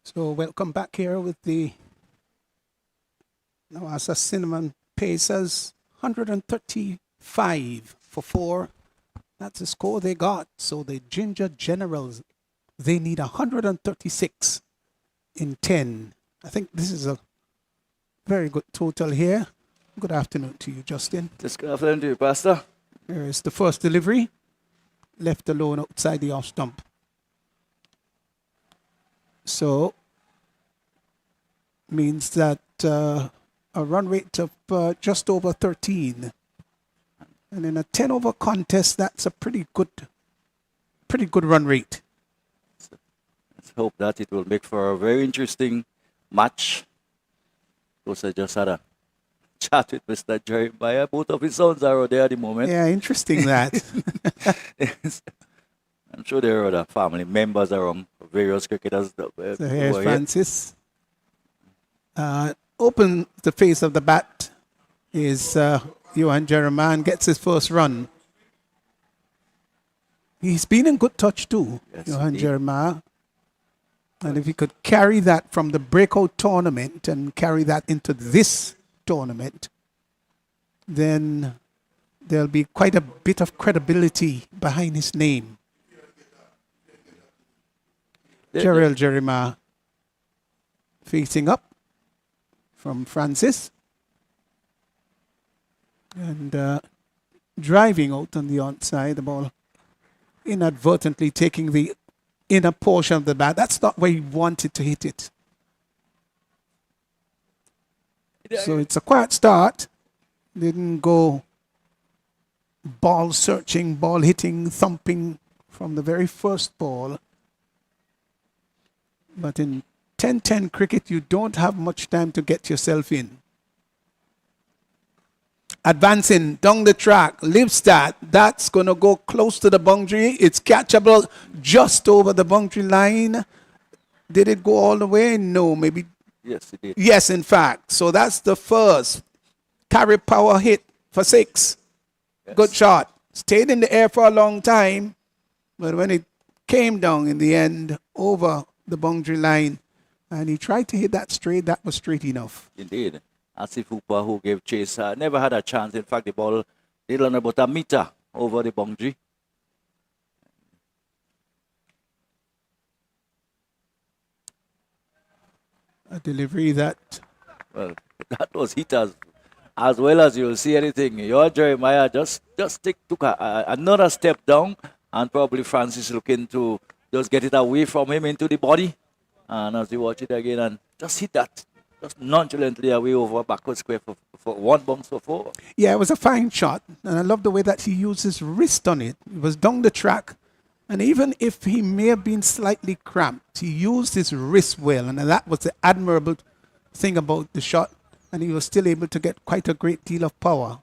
So welcome back here with the Nawasa Cinnamon Pacers, 135 for 4. That's the score they got. So the Ginger Generals, they need 136 in 10. I think this is a very good total here. Good afternoon to you, Justin. Just good afternoon to you, Pastor. Here is the first delivery, left alone outside the off stump. So, means that a run rate of just over 13. And in a 10 over contest, that's a pretty good run rate. Let's hope that it will make for a very interesting match. Of course, I just had a chat with Mr. Jeremiah. Both of his sons are out there at the moment. Yeah, interesting that. Yes. I'm sure there are other family members around, various cricketers. So here's Francis. Open the face of the bat is Johan Jeremiah, gets his first run. He's been in good touch too, Yes, Johan indeed. Jeremiah. And if he could carry that from the breakout tournament and carry that into this tournament, then there'll be quite a bit of credibility behind his name. Gerald Jeremiah facing up from Francis and driving out on the onside, the ball inadvertently taking the inner portion of the bat. That's not where he wanted to hit it. So it's a quiet start. Didn't go ball searching, ball hitting, thumping from the very first ball. But in 10-10 cricket, you don't have much time to get yourself in. Advancing down the track, lifts that. That's going to go close to the boundary. It's catchable just over the boundary line. Did it go all the way? No, maybe. Yes, it did. Yes, in fact. So that's the first carry power hit for 6. Yes. Good shot. Stayed in the air for a long time, but when it came down in the end over the boundary line, and he tried to hit that straight, that was straight enough. Indeed. Asif Hooper, who gave chase, never had a chance. In fact, the ball did run about a meter over the boundary. A delivery that, Well, that was hit as well as you'll see anything. Your Jeremiah just took another step down, and probably Francis looking to just get it away from him into the body. And as you watch it again, and just hit that just nonchalantly away over backward square for 1 bounce for 4. yeah, it was a fine shot, and I love the way that he used his wrist on it. It was down the track, and even if he may have been slightly cramped, he used his wrist well, and that was the admirable thing about the shot, and he was still able to get quite a great deal of power.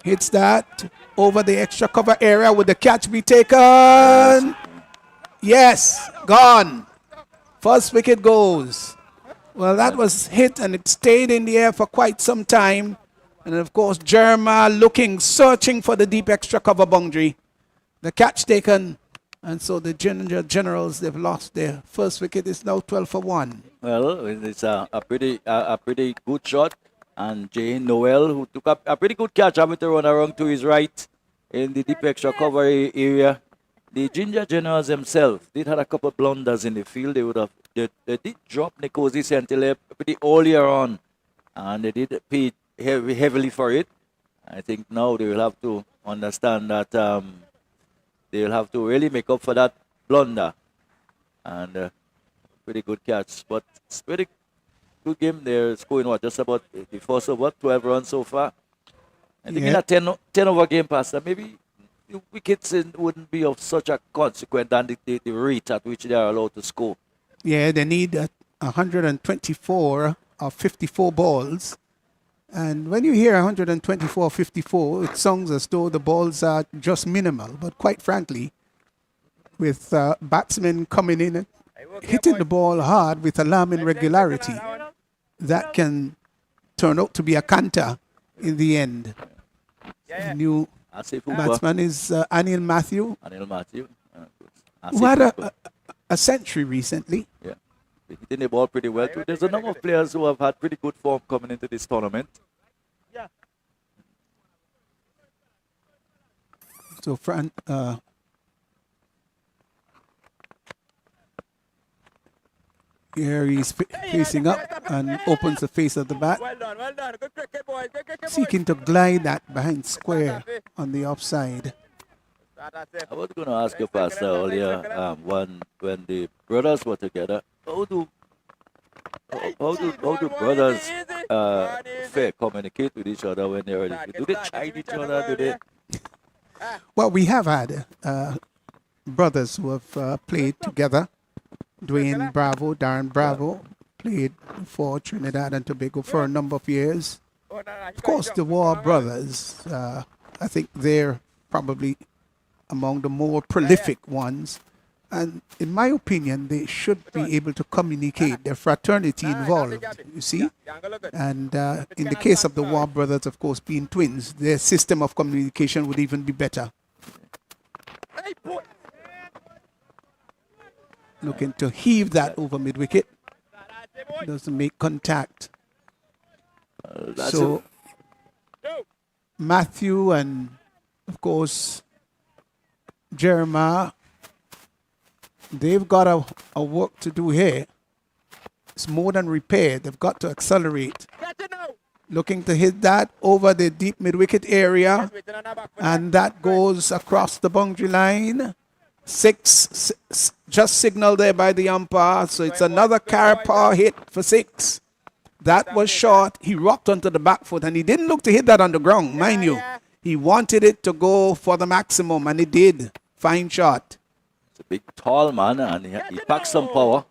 Hits that over the extra cover area. Would the catch be taken? Yes, gone. First wicket goes. Well, that was hit and it stayed in the air for quite some time. And of course, Jeremiah looking, searching for the deep extra cover boundary. The catch taken. And so the Ginger Generals, they've lost their first wicket. It's now 12 for 1. Well, it's a pretty good shot. And Jay Noel, who took up a pretty good catch, having to run around to his right in the deep extra cover area. The Ginger Generals themselves did have a couple of blunders in the field. They did drop Nkosi Sentile pretty earlier on, and they did pay heavily for it. I think now they will have to understand that they will have to really make up for that blunder. And pretty good catch, but it's pretty good game. They're scoring just about the first over 12 runs so far. I think in a 10 over game, Pastor, maybe the wickets wouldn't be of such a consequence than the rate at which they are allowed to score. Yeah, they need 124 of 54 balls. And when you hear 124 of 54, it sounds as though the balls are just minimal. But quite frankly, with batsmen coming in and hitting the ball hard with alarming regularity, that can turn out to be a canter in the end. The new Asif Hooper. batsman is Anil Matthew. Anil Matthew. who had a century recently. Yeah. They're hitting the ball pretty well too. There's a number of players who have had pretty good form coming into this tournament. Yeah. So here he's facing up and opens the face of the bat, Well done, well done. Good cricket, boys. Good cricket, boys. seeking to glide that behind square on the offside. That's it. I was going to ask you, Pastor, earlier, when the brothers were together, how do brothers communicate with each other when they're ready? Do they chide each other? Do they? Well, we have had brothers who have played together. Dwayne Bravo, Darren Bravo, played for Trinidad and Tobago for a number of years. Of course, the War brothers, I think they're probably among the more prolific ones. And in my opinion, they should be able to communicate. Their fraternity involved, you see. And in the case of the War brothers, of course, being twins, their system of communication would even be better. Looking to heave that over mid-wicket. Doesn't make contact. So Matthew and, of course, Jeremiah, they've got a work to do here. It's more than repair. They've got to accelerate. Looking to hit that over the deep mid-wicket area. And that goes across the boundary line. Six, just signaled there by the umpire. So it's another carriacou hit for 6. That was short. He rocked onto the back foot, and he didn't look to hit that on the ground, mind you. He wanted it to go for the maximum, and it did. Fine shot. It's a big, tall man, and he packs some power.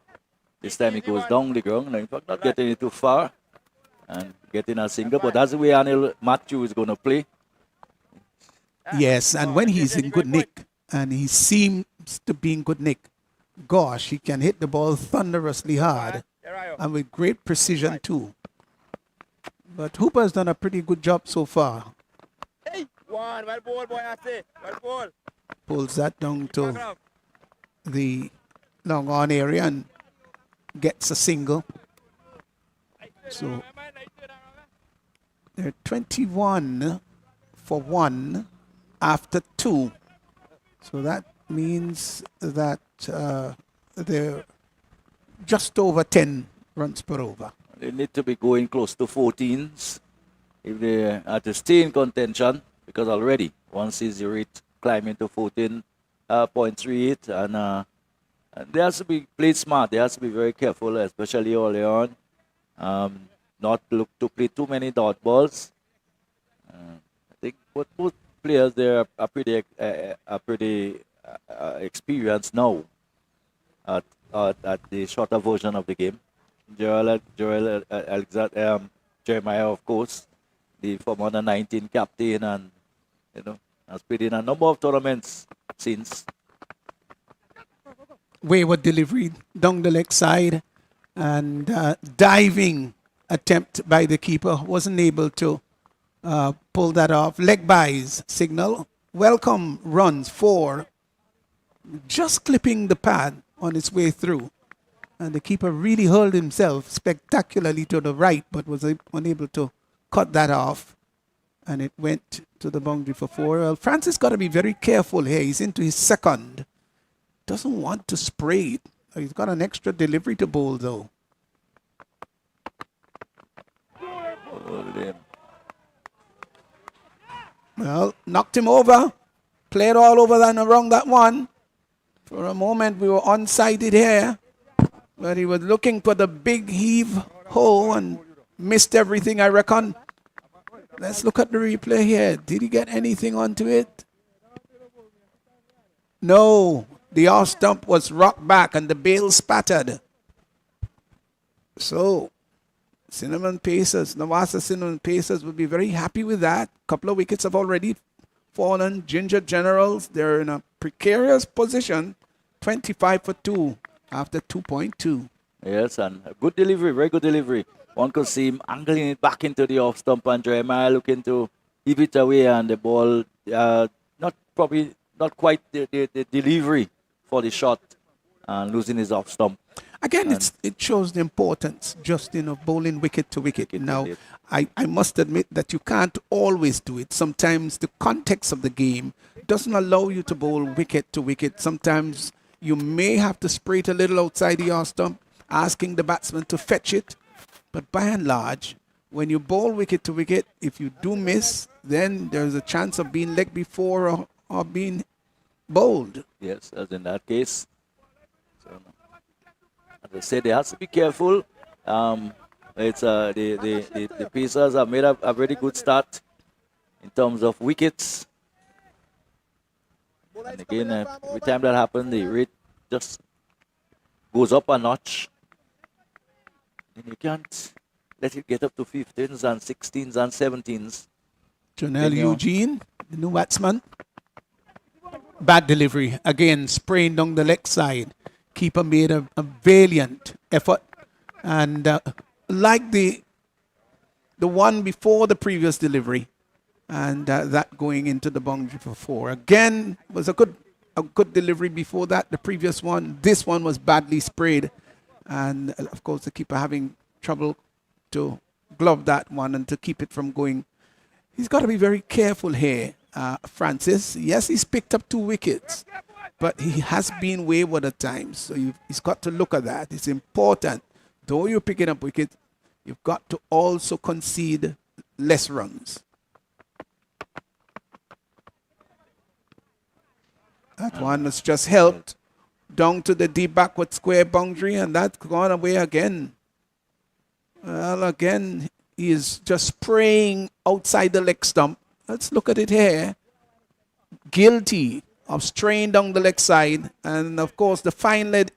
This time he goes down the ground, and in fact, not getting it too far and getting a single. But that's the way Anil Matthew is going to play. Yes, and when he's in good nick, and he seems to be in good nick, gosh, he can hit the ball thunderously hard and with great precision too. But Hooper's done a pretty good job so far. Well ball, boy, I say. Well ball. Pulls that down to the long on area and gets a single. So they're 21 for 1 after 2. So that means that they're just over 10 runs per over. They need to be going close to 14s if they are to stay in contention, because already one sees the rate climbing to 14.38, and they have to be played smart. They have to be very careful, especially early on. Not look to play too many dot balls. I think both players there are pretty experienced now at the shorter version of the game. Jeremiah, of course, the former under-19 captain, and has played in a number of tournaments since. Wayward delivery down the leg side, and diving attempt by the keeper. Wasn't able to pull that off. Leg byes signal. Welcome runs 4. Just clipping the pad on its way through. And the keeper really hurled himself spectacularly to the right, but was unable to cut that off. And it went to the boundary for 4. Well, Francis got to be very careful here. He's into his second. Doesn't want to spray it. He's got an extra delivery to bowl, though. Well, knocked him over. Played all over and around that one. For a moment, we were unsighted here. But he was looking for the big heave-ho and missed everything, I reckon. Let's look at the replay here. Did he get anything onto it? No. The off stump was rocked back and the bail spattered. So, Nawasa Cinnamon Pacers will be very happy with that. A couple of wickets have already fallen. Ginger Generals, they're in a precarious position. 25 for 2 after 2.2. Yes, and a good delivery, very good delivery. One could see him angling it back into the off stump, and Jeremiah looking to heave it away, and the ball not quite the delivery for the shot and losing his off stump. Again, it shows the importance, Justin, of bowling wicket to wicket. Now, I must admit that you can't always do it. Sometimes the context of the game doesn't allow you to bowl wicket to wicket. Sometimes you may have to spray it a little outside the off stump, asking the batsman to fetch it. But by and large, when you bowl wicket to wicket, if you do miss, then there's a chance of being leg before or being bowled. Yes, as in that case. So, as I said, they have to be careful. It's the Pacers have made a very good start in terms of wickets. And again, every time that happens, the rate just goes up a notch. And you can't let it get up to 15s and 16s and 17s. Jonelle Eugene, the new batsman. Bad delivery. Again, spraying down the leg side. Keeper made a valiant effort. And like the one before the previous delivery, and that going into the boundary for 4. Again, was a good delivery before that. The previous one, this one was badly sprayed. And of course, the keeper having trouble to glove that one and to keep it from going. He's got to be very careful here, Francis. Yes, he's picked up 2 wickets, but he has been wayward at times. So he's got to look at that. It's important. Though you're picking up wickets, you've got to also concede less runs. That one was just helped down to the deep backward square boundary, and that's gone away again. Well, again, he is just spraying outside the leg stump. Let's look at it here. Guilty of straying down the leg side, and of course the fine leg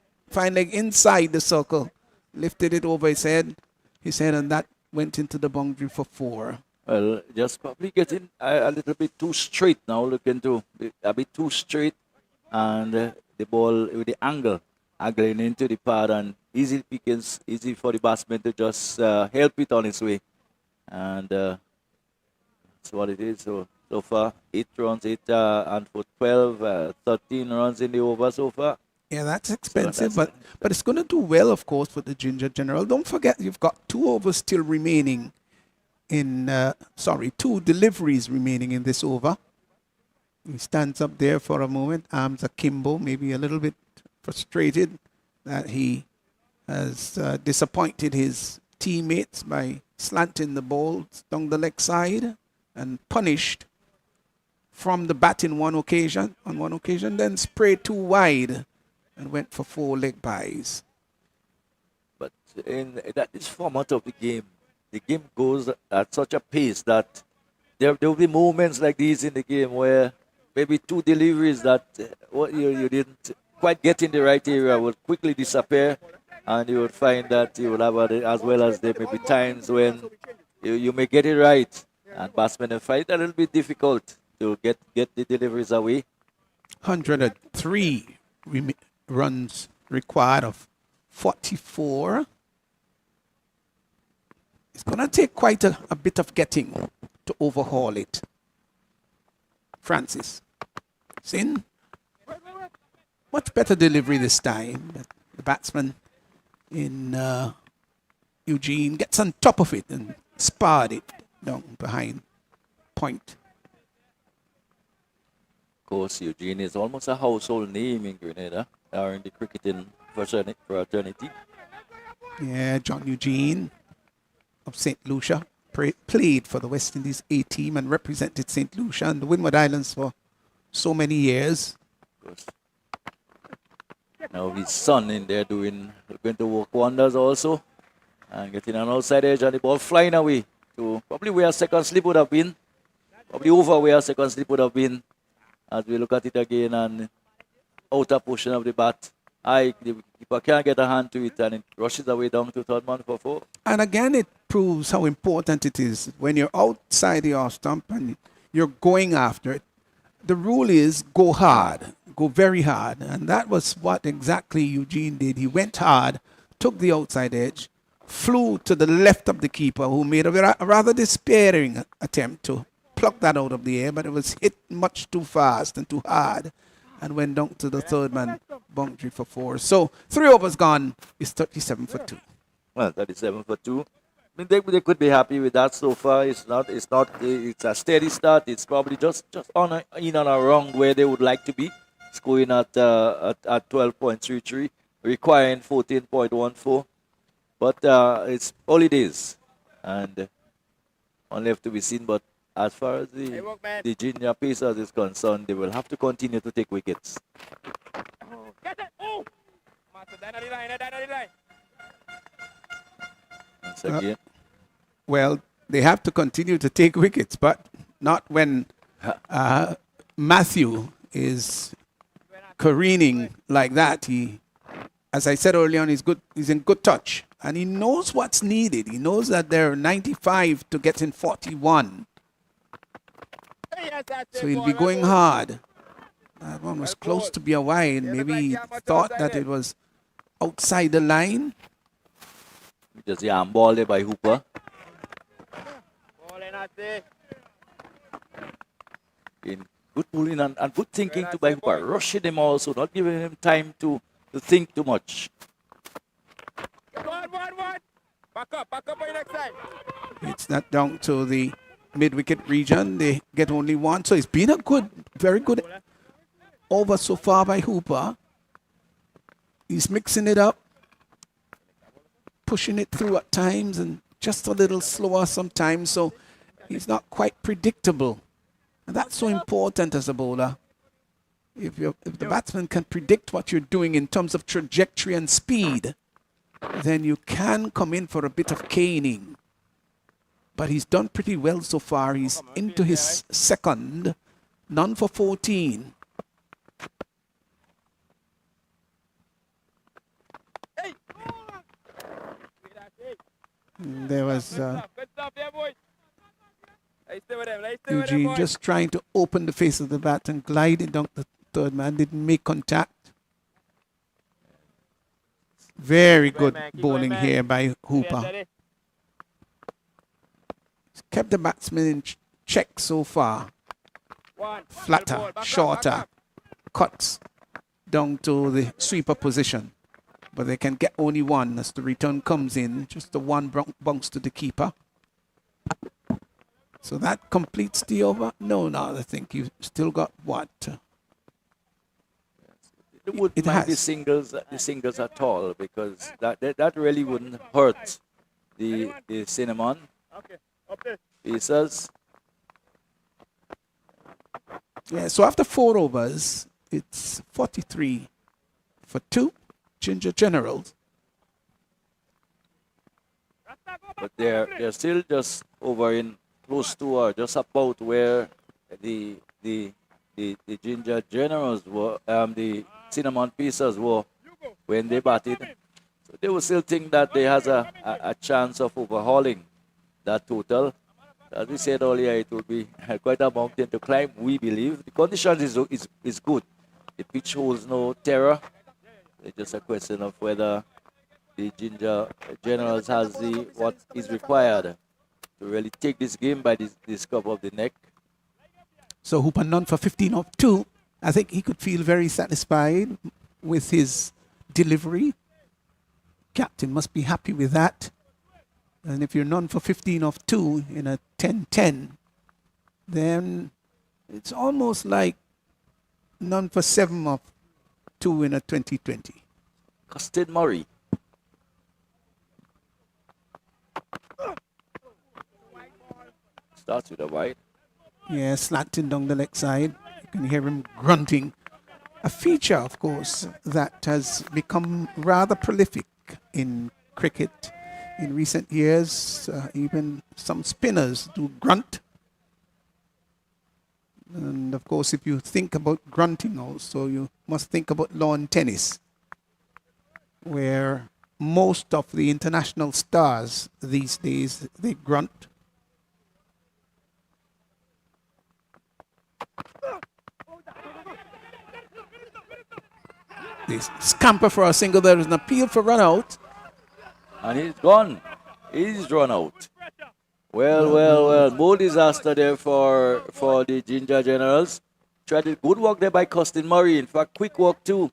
inside the circle lifted it over his head, and that went into the boundary for 4. Well, just probably getting a little bit too straight now, looking to a bit too straight, and the ball with the angling into the pad, and easy pickings, easy for the batsman to just help it on its way. And that's what it is. So far, 8 runs, 8 and for 12, 13 runs in the over so far. Yeah, that's expensive, but it's going to do well, of course, for the Ginger General. Don't forget, you've got 2 overs still remaining in, 2 deliveries remaining in this over. He stands up there for a moment, arms akimbo, maybe a little bit frustrated that he has disappointed his teammates by slanting the ball down the leg side and punished from the bat on one occasion, then sprayed too wide and went for 4 leg byes. But in this format of the game goes at such a pace that there will be moments like these in the game where maybe 2 deliveries that you didn't quite get in the right area will quickly disappear, and you would find that you will have as well as there may be times when you may get it right, and batsmen will find it a little bit difficult to get the deliveries away. 103 runs required of 44. It's going to take quite a bit of getting to overhaul it. Francis. Sin. Much better delivery this time. The batsman in Eugene gets on top of it and sparred it down behind point. Of course, Eugene is almost a household name in Grenada or in the cricketing fraternity. Yeah, John Eugene of St. Lucia played for the West Indies A team and represented St. Lucia and the Windward Islands for so many years. Of course. Now his son in there going to work wonders also, and getting an outside edge and the ball flying away to probably where a second slip would have been, probably over where a second slip would have been, as we look at it again, and outer portion of the bat. The keeper can't get a hand to it, and it rushes away down to 3rd man for 4. And again, it proves how important it is when you're outside the off stump and you're going after it. The rule is go hard, go very hard. And that was what exactly Eugene did. He went hard, took the outside edge, flew to the left of the keeper, who made a rather despairing attempt to pluck that out of the air, but it was hit much too fast and too hard and went down to the 3rd man boundary for 4. So 3 overs gone is 37 for 2. Well, 37 for 2. I mean, they could be happy with that so far. It's a steady start. It's probably just on and around where they would like to be. Scoring at 12.33, requiring 14.14. But it's holidays, and only have to be seen. But as far as the Ginger Pacers is concerned, they will have to continue to take wickets. Get it! Oh! Master, down the line. Once again. Well, they have to continue to take wickets, but not when Matthew is careening like that. He, as I said earlier on, he's in good touch. And he knows what's needed. He knows that they're 95 to get in 41. So he'll be going hard. That one was close to be a wide. Maybe he thought that it was outside the line. Just the arm ball there by Hooper. In good pulling and good thinking to by Hooper. Rushing him also, not giving him time to think too much. One. Back up on your next side. It's not down to the mid-wicket region. They get only 1. So it's been a very good over so far by Hooper. He's mixing it up, pushing it through at times and just a little slower sometimes. So he's not quite predictable. And that's so important as a bowler. If the batsman can predict what you're doing in terms of trajectory and speed, then you can come in for a bit of caning. But he's done pretty well so far. He's into his second, none for 14. There was Eugene just trying to open the face of the bat and gliding down the third man. Didn't make contact. Very good bowling here by Hooper. Kept the batsman in check so far. Flatter, shorter cuts down to the sweeper position. But they can get only 1 as the return comes in. Just the 1 bounce to the keeper. So that completes the over. No, I think you've still got what? It wouldn't mind the singles at all, because that really wouldn't hurt the cinnamon pieces. Yeah, so after 4 overs, it's 43 for 2 Ginger Generals. But they're still just over in close to or just about where the Ginger Generals were, the Cinnamon Pieces were when they batted. So they will still think that they has a chance of overhauling that total. As we said earlier, it will be quite a mountain to climb, we believe. The conditions is good. The pitch holds no terror. It's just a question of whether the Ginger Generals has what is required to really take this game by the scruff of the neck. So Hooper none for 15 of 2. I think he could feel very satisfied with his delivery. Captain must be happy with that. And if you're none for 15 of 2 in a 10-10, then it's almost like none for 7 of 2 in a 20-20. Custin Murray. Starts with a wide. Yeah, slanting down the leg side. You can hear him grunting. A feature, of course, that has become rather prolific in cricket in recent years. Even some spinners do grunt. And of course, if you think about grunting also, you must think about lawn tennis, where most of the international stars these days, they grunt. They scamper for a single. There is an appeal for run out. And he's gone. He's run out. Well. More disaster there for the Ginger Generals. Tried a good work there by Custin Murray. In fact, quick work too.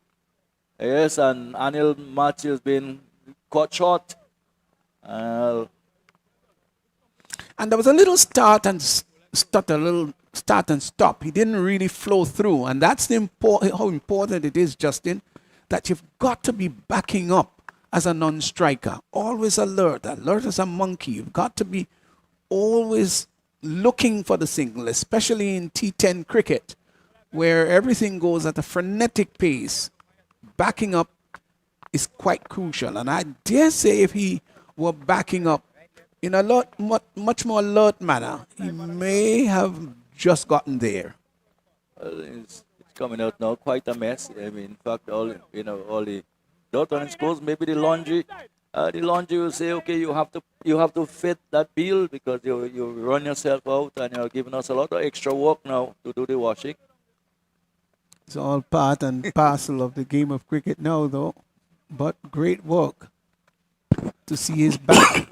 Yes, and Anil Matthews been caught short. Uh, And there was a little start and start, a little start and stop. He didn't really flow through, and that's how important it is, Justin, that you've got to be backing up as a non-striker. Always alert as a monkey. You've got to be always looking for the single, especially in T10 cricket, where everything goes at a frenetic pace. Backing up is quite crucial, and I dare say if he were backing up in a much more alert manner, he may have just gotten there. it's coming out now quite a mess. I mean, in fact, all the dot on scores. Maybe the laundry will say, okay, you have to fit that bill because you run yourself out and you're giving us a lot of extra work now to do the washing. It's all part and parcel of the game of cricket now, though. But great work to see his back.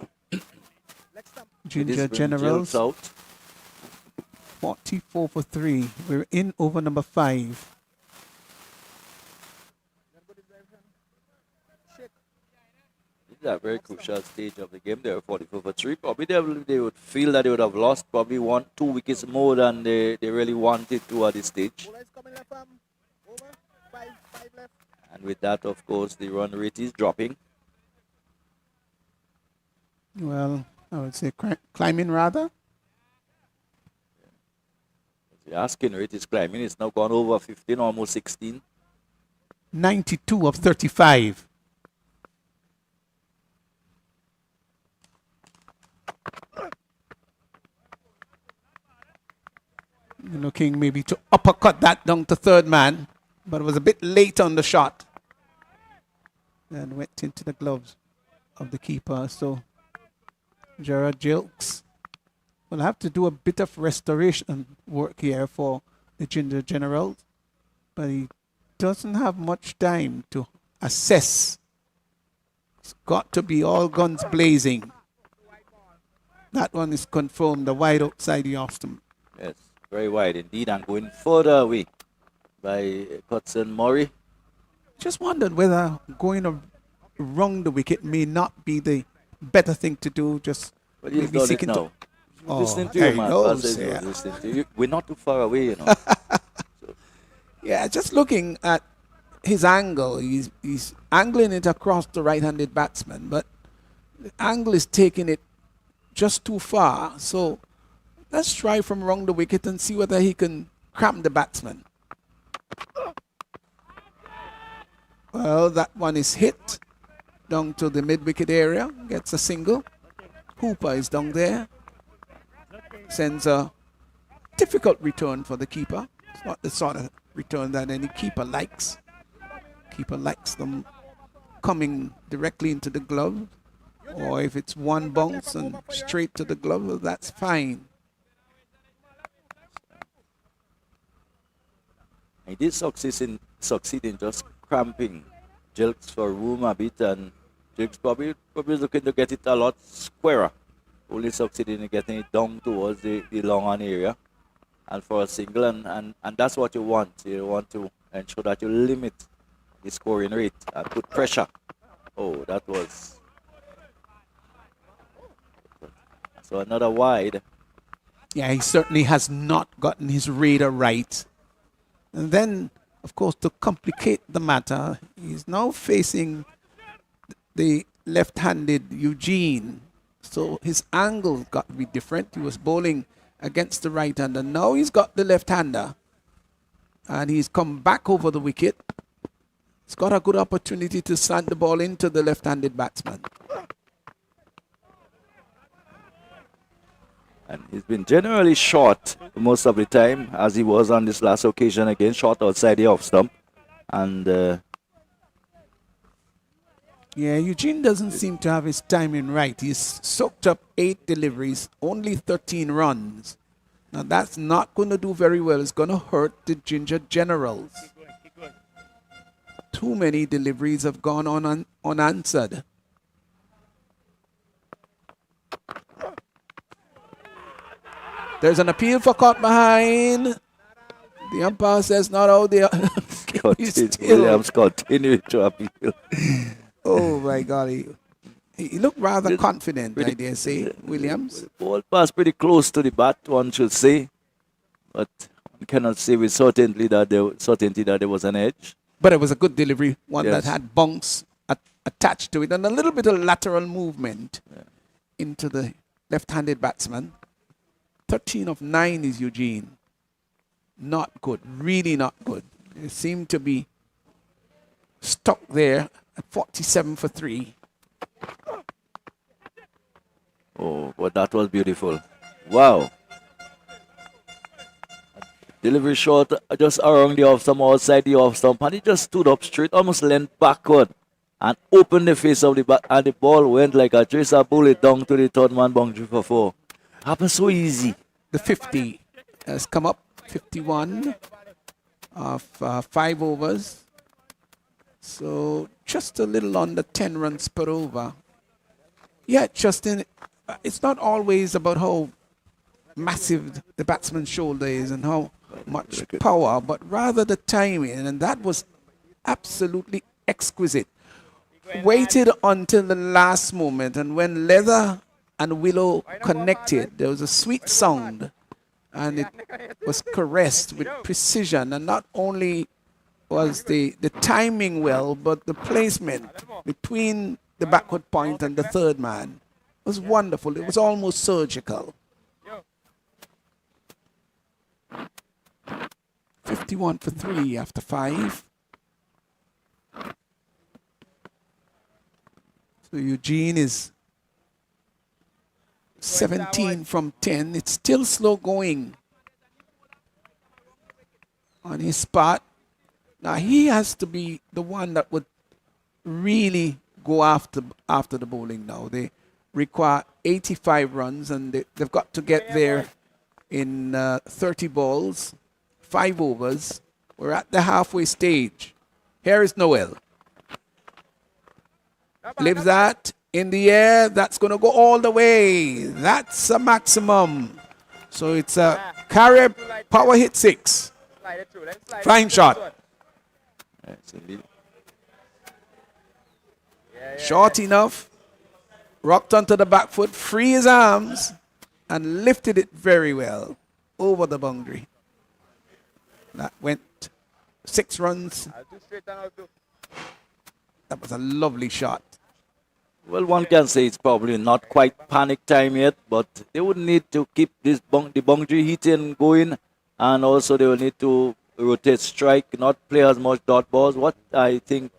Ginger Generals, out. 44 for 3. We're in over number 5. This is a very crucial stage of the game. They were 44 for 3. Probably they would feel that they would have lost probably 1-2 wickets more than they really wanted to at this stage. And with that, of course, the run rate is dropping. Well, I would say climbing rather. The asking rate is climbing. It's now gone over 15, almost 16. 92 of 35. Looking maybe to uppercut that down to third man, but it was a bit late on the shot. And went into the gloves of the keeper. So Gerard Gilks will have to do a bit of restoration work here for the Ginger Generals, but he doesn't have much time to assess. It's got to be all guns blazing. That one is confirmed, the wide outside the off stump. Yes, very wide indeed, and going further away by Hudson Murray. Just wondered whether going around the wicket may not be the better thing to do. Just But he's maybe done it seeking now. to. Oh, Listening to there you, he man. goes, That's it, yeah. listening to you. We're not too far away, you know. Yeah, just looking at his angle, he's angling it across the right-handed batsman, but the angle is taking it just too far. So let's try from around the wicket and see whether he can cramp the batsman. Well, that one is hit down to the mid-wicket area, gets a single. Hooper is down there, sends a difficult return for the keeper. It's not the sort of return that any keeper likes. Keeper likes them coming directly into the glove, or if it's one bounce and straight to the glove, well, that's fine. He did succeed in just cramping Jilks for room a bit, and Jilks probably looking to get it a lot squarer. Only succeeding in getting it down towards the long on area. And for a single, and that's what you want. You want to ensure that you limit the scoring rate and put pressure. Oh, that was... So another wide. Yeah, he certainly has not gotten his radar right. And then, of course, to complicate the matter, he's now facing the left-handed Eugene. So his angle got to be different. He was bowling against the right-hander. Now he's got the left-hander. And he's come back over the wicket. He's got a good opportunity to slant the ball into the left-handed batsman. And he's been generally short most of the time, as he was on this last occasion again, short outside the off stump. And yeah, Eugene doesn't seem to have his timing right. He's soaked up 8 deliveries, only 13 runs. Now that's not going to do very well. It's going to hurt the Ginger Generals. Too many deliveries have gone on unanswered. There's an appeal for caught behind. The umpire says not out there. Williams continue to appeal. Oh my golly. He looked rather confident, I dare say, Williams. Ball passed pretty close to the bat, one should say. But we cannot say with certainty that there was an edge. But it was a good delivery, one Yes. that had bunks attached to it and a little bit of lateral movement into the left-handed batsman. 13 of 9 is Eugene. Not good, really not good. They seem to be stuck there at 47 for 3. Oh, but that was beautiful. Wow. Delivery short just around the off stump, outside the off stump, and he just stood up straight, almost leaned backward and opened the face of the bat, and the ball went like a tracer bullet down to the third man boundary for 4. Happened so easy. The 50 has come up, 51 of 5 overs. So just a little under 10 runs per over. Yeah, Justin, it's not always about how massive the batsman's shoulder is and how much power, but rather the timing, and that was absolutely exquisite. Waited until the last moment, and when Leather and Willow connected, there was a sweet sound, and it was caressed with precision, and not only was the timing well, but the placement between the backward point and the third man was wonderful. It was almost surgical. 51 for 3 after 5. So Eugene is 17 from 10. It's still slow going on his spot. Now he has to be the one that would really go after the bowling now. They require 85 runs, and they've got to get there in 30 balls, 5 overs. We're at the halfway stage. Here is Noel. Lives that in the air. That's going to go all the way. That's a maximum. So it's a carry power hit 6. Flying shot. Short enough. Rocked onto the back foot, free his arms, and lifted it very well over the boundary. That went 6 runs. That was a lovely shot. Well, one can say it's probably not quite panic time yet, but they would need to keep the boundary hitting going, and also they will need to rotate strike, not play as much dot balls. What I think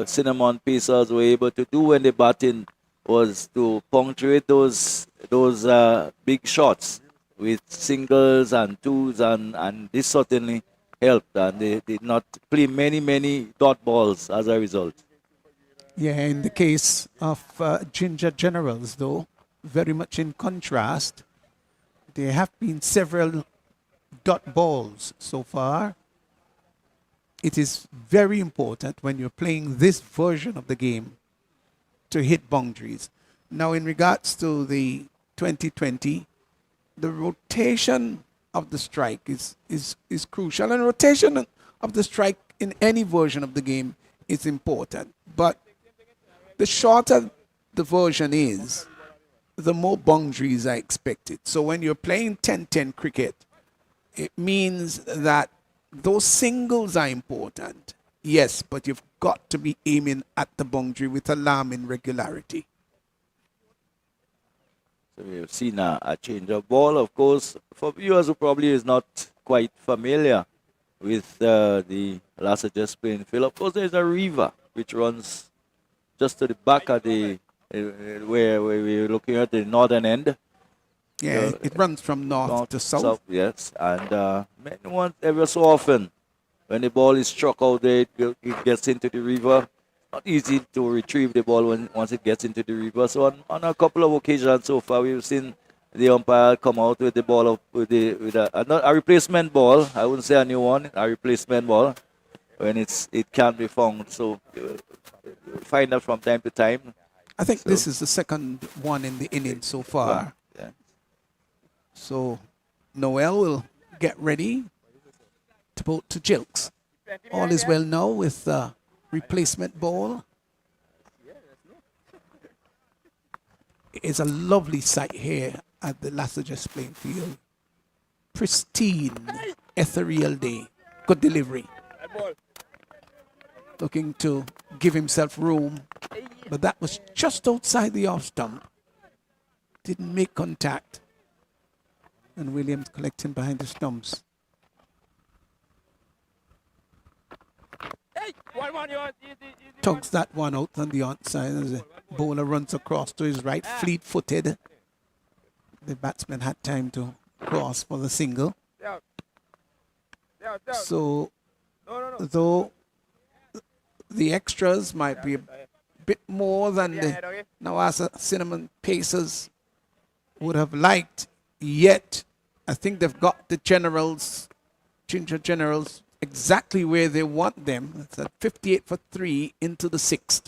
Cinnamon Pacers were able to do when they batting was to punctuate those big shots with singles and twos, and this certainly helped, and they did not play many dot balls as a result. Yeah, in the case of Ginger Generals, though, very much in contrast, there have been several dot balls so far. It is very important when you're playing this version of the game to hit boundaries. Now, in regards to the 2020, the rotation of the strike is crucial, and rotation of the strike in any version of the game is important. But the shorter the version is, the more boundaries are expected. So when you're playing 10-10 cricket, it means that those singles are important, yes, but you've got to be aiming at the boundary with alarming regularity. So we've seen a change of ball, of course, for viewers who probably is not quite familiar with the Lasseter Spring Field. Of course, there's a river which runs just to the back of the where we're looking at the northern end. Yeah, it runs from north to south. Yes, and ever so often, when the ball is struck out there, it gets into the river. Not easy to retrieve the ball once it gets into the river. So on a couple of occasions so far, we've seen the umpire come out with the ball with a replacement ball. I wouldn't say a new one, a replacement ball when it can't be found. So you'll find that from time to time. I think this is the second one in the inning so far. Yeah. So Noel will get ready. to bolt to Jilks. All is well now with the replacement ball. It's a lovely sight here at the Lasajas playing field. Pristine, ethereal day. Good delivery. Looking to give himself room, but that was just outside the off stump. Didn't make contact. And Williams collecting behind the stumps. Tugs that one out on the outside as the bowler runs across to his right, fleet-footed. The batsman had time to cross for the single. So, though the extras might be a bit more than the Nawasa Cinnamon Pacers would have liked, yet I think they've got the generals, Ginger Generals, exactly where they want them. It's at 58 for 3 into the 6th.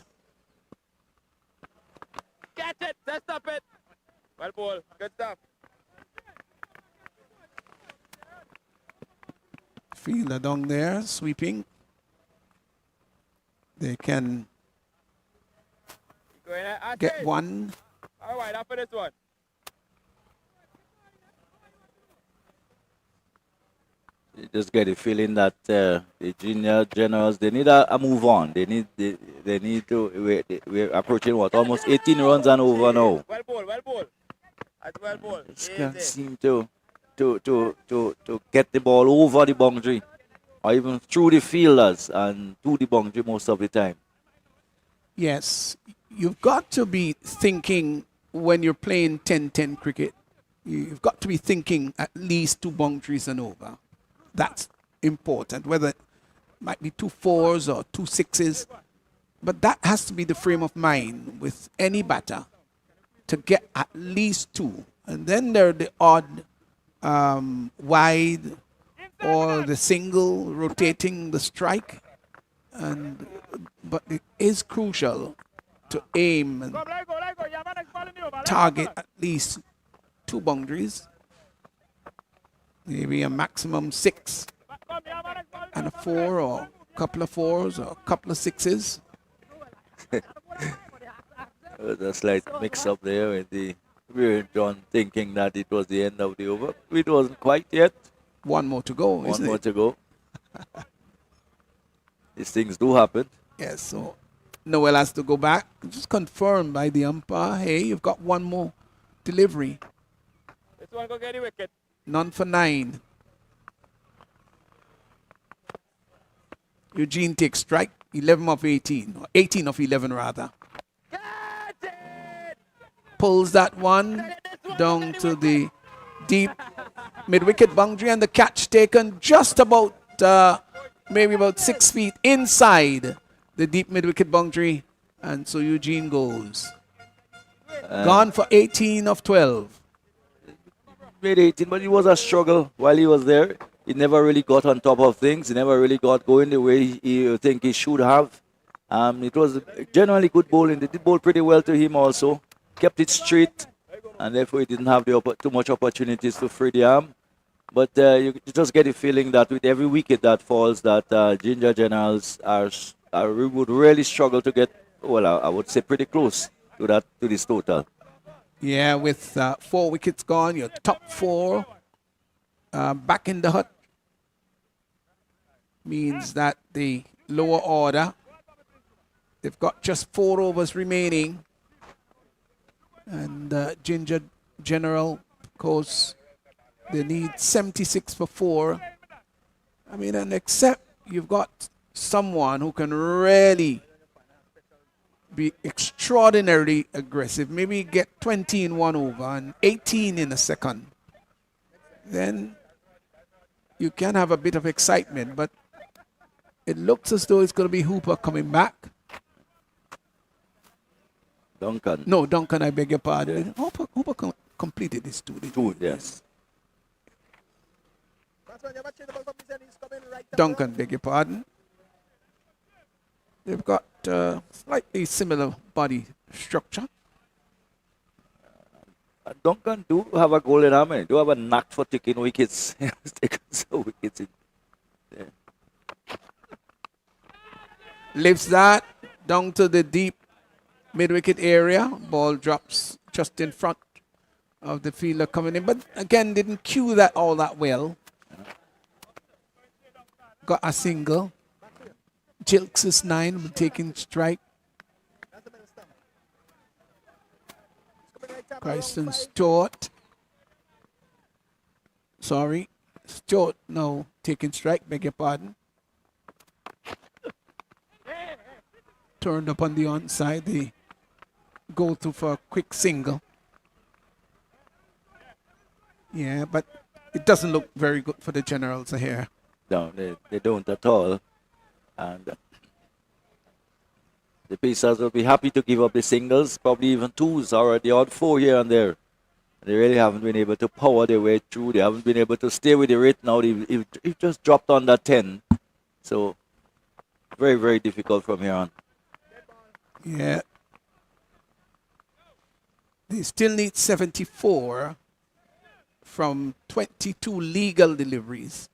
Catch it, just stop it. Well, ball, good stuff. Fielder down there, sweeping. They can get one. All right, after this one. You just get the feeling that the junior generals, they need a move on. They need to. We're approaching what, almost 18 runs and over now. Well ball, well ball. That's well ball. Just can't seem to get the ball over the boundary, or even through the fielders and to the boundary most of the time. Yes, you've got to be thinking when you're playing 10-10 cricket. You've got to be thinking at least 2 boundaries and over. That's important, whether it might be 2 4s or 2 6s. But that has to be the frame of mind with any batter to get at least 2. And then there are the odd wide or the single rotating the strike. But it is crucial to aim and target at least 2 boundaries. Maybe a maximum 6 and a 4 or a couple of 4s or a couple of 6s. There's a slight mix up there with the rear John thinking that it was the end of the over. It wasn't quite yet. One more to go, One isn't more it? to go. These things do happen. Yes, so Noel has to go back. Just confirmed by the umpire. Hey, you've got one more delivery. This one go get the wicket. None for 9. Eugene takes strike. 11 of 18. Or 18 of 11 rather. Catch it! Pulls that one down to the deep mid-wicket boundary, and the catch taken just about maybe about 6 feet inside the deep mid-wicket boundary, and so Eugene goes. Gone for 18 of 12. Made 18, but it was a struggle while he was there. He never really got on top of things. He never really got going the way he think he should have. It was generally good bowling. They did bowl pretty well to him also. Kept it straight, and therefore he didn't have too much opportunities to free the arm. But you just get the feeling that with every wicket that falls, that Ginger Generals would really struggle to get, well, I would say pretty close to this total. Yeah, with 4 wickets gone, your top 4 back in the hut means that the lower order, they've got just 4 overs remaining. And Ginger General, of course, they need 76 for 4. I mean, and except you've got someone who can really be extraordinarily aggressive, maybe get 20 in 1 over and 18 in a second, then you can have a bit of excitement. But it looks as though it's going to be Hooper coming back. Duncan. No, Duncan, I beg your pardon. Hooper completed his 2. Yes. Duncan, beg your pardon. They've got slightly similar body structure. Duncan do have a golden arm. Do have a knack for taking wickets. Taking some wickets in. Lifts that down to the deep mid-wicket area. Ball drops just in front of the fielder coming in. But again, didn't cue that all that well. Got a single. Jilks is 9, taking strike. Christian Stewart. Sorry. Stewart, no, taking strike, beg your pardon. Turned up on the onside. They go through for a quick single. Yeah, but it doesn't look very good for the Generals here. No, they don't at all. And the Pacers will be happy to give up the singles, probably even twos or the odd 4 here and there. They really haven't been able to power their way through. They haven't been able to stay with the rate now. They've just dropped under 10. So, very, very difficult from here on. Yeah. They still need 74 from 22 legal deliveries.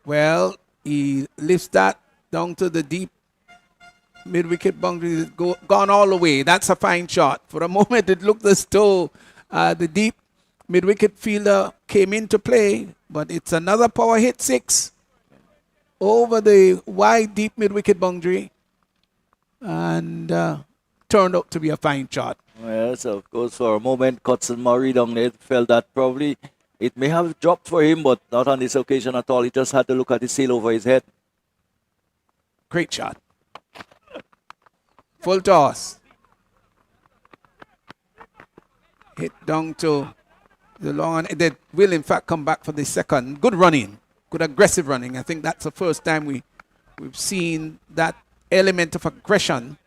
Well, he lifts that down to the deep mid-wicket boundary, gone all the way. That's a fine shot. For a moment, it looked as though the deep mid-wicket fielder came into play, but it's another power hit 6 over the wide deep mid-wicket boundary, and turned out to be a fine shot. Well, so of course, for a moment, Cotson Murray down there felt that probably it may have dropped for him, but not on this occasion at all. He just had to look at the sail over his head. Great shot. Full toss. Hit down to the long one. They will, in fact, come back for the second. Good running. Good aggressive running. I think that's the first time we've seen that element of aggression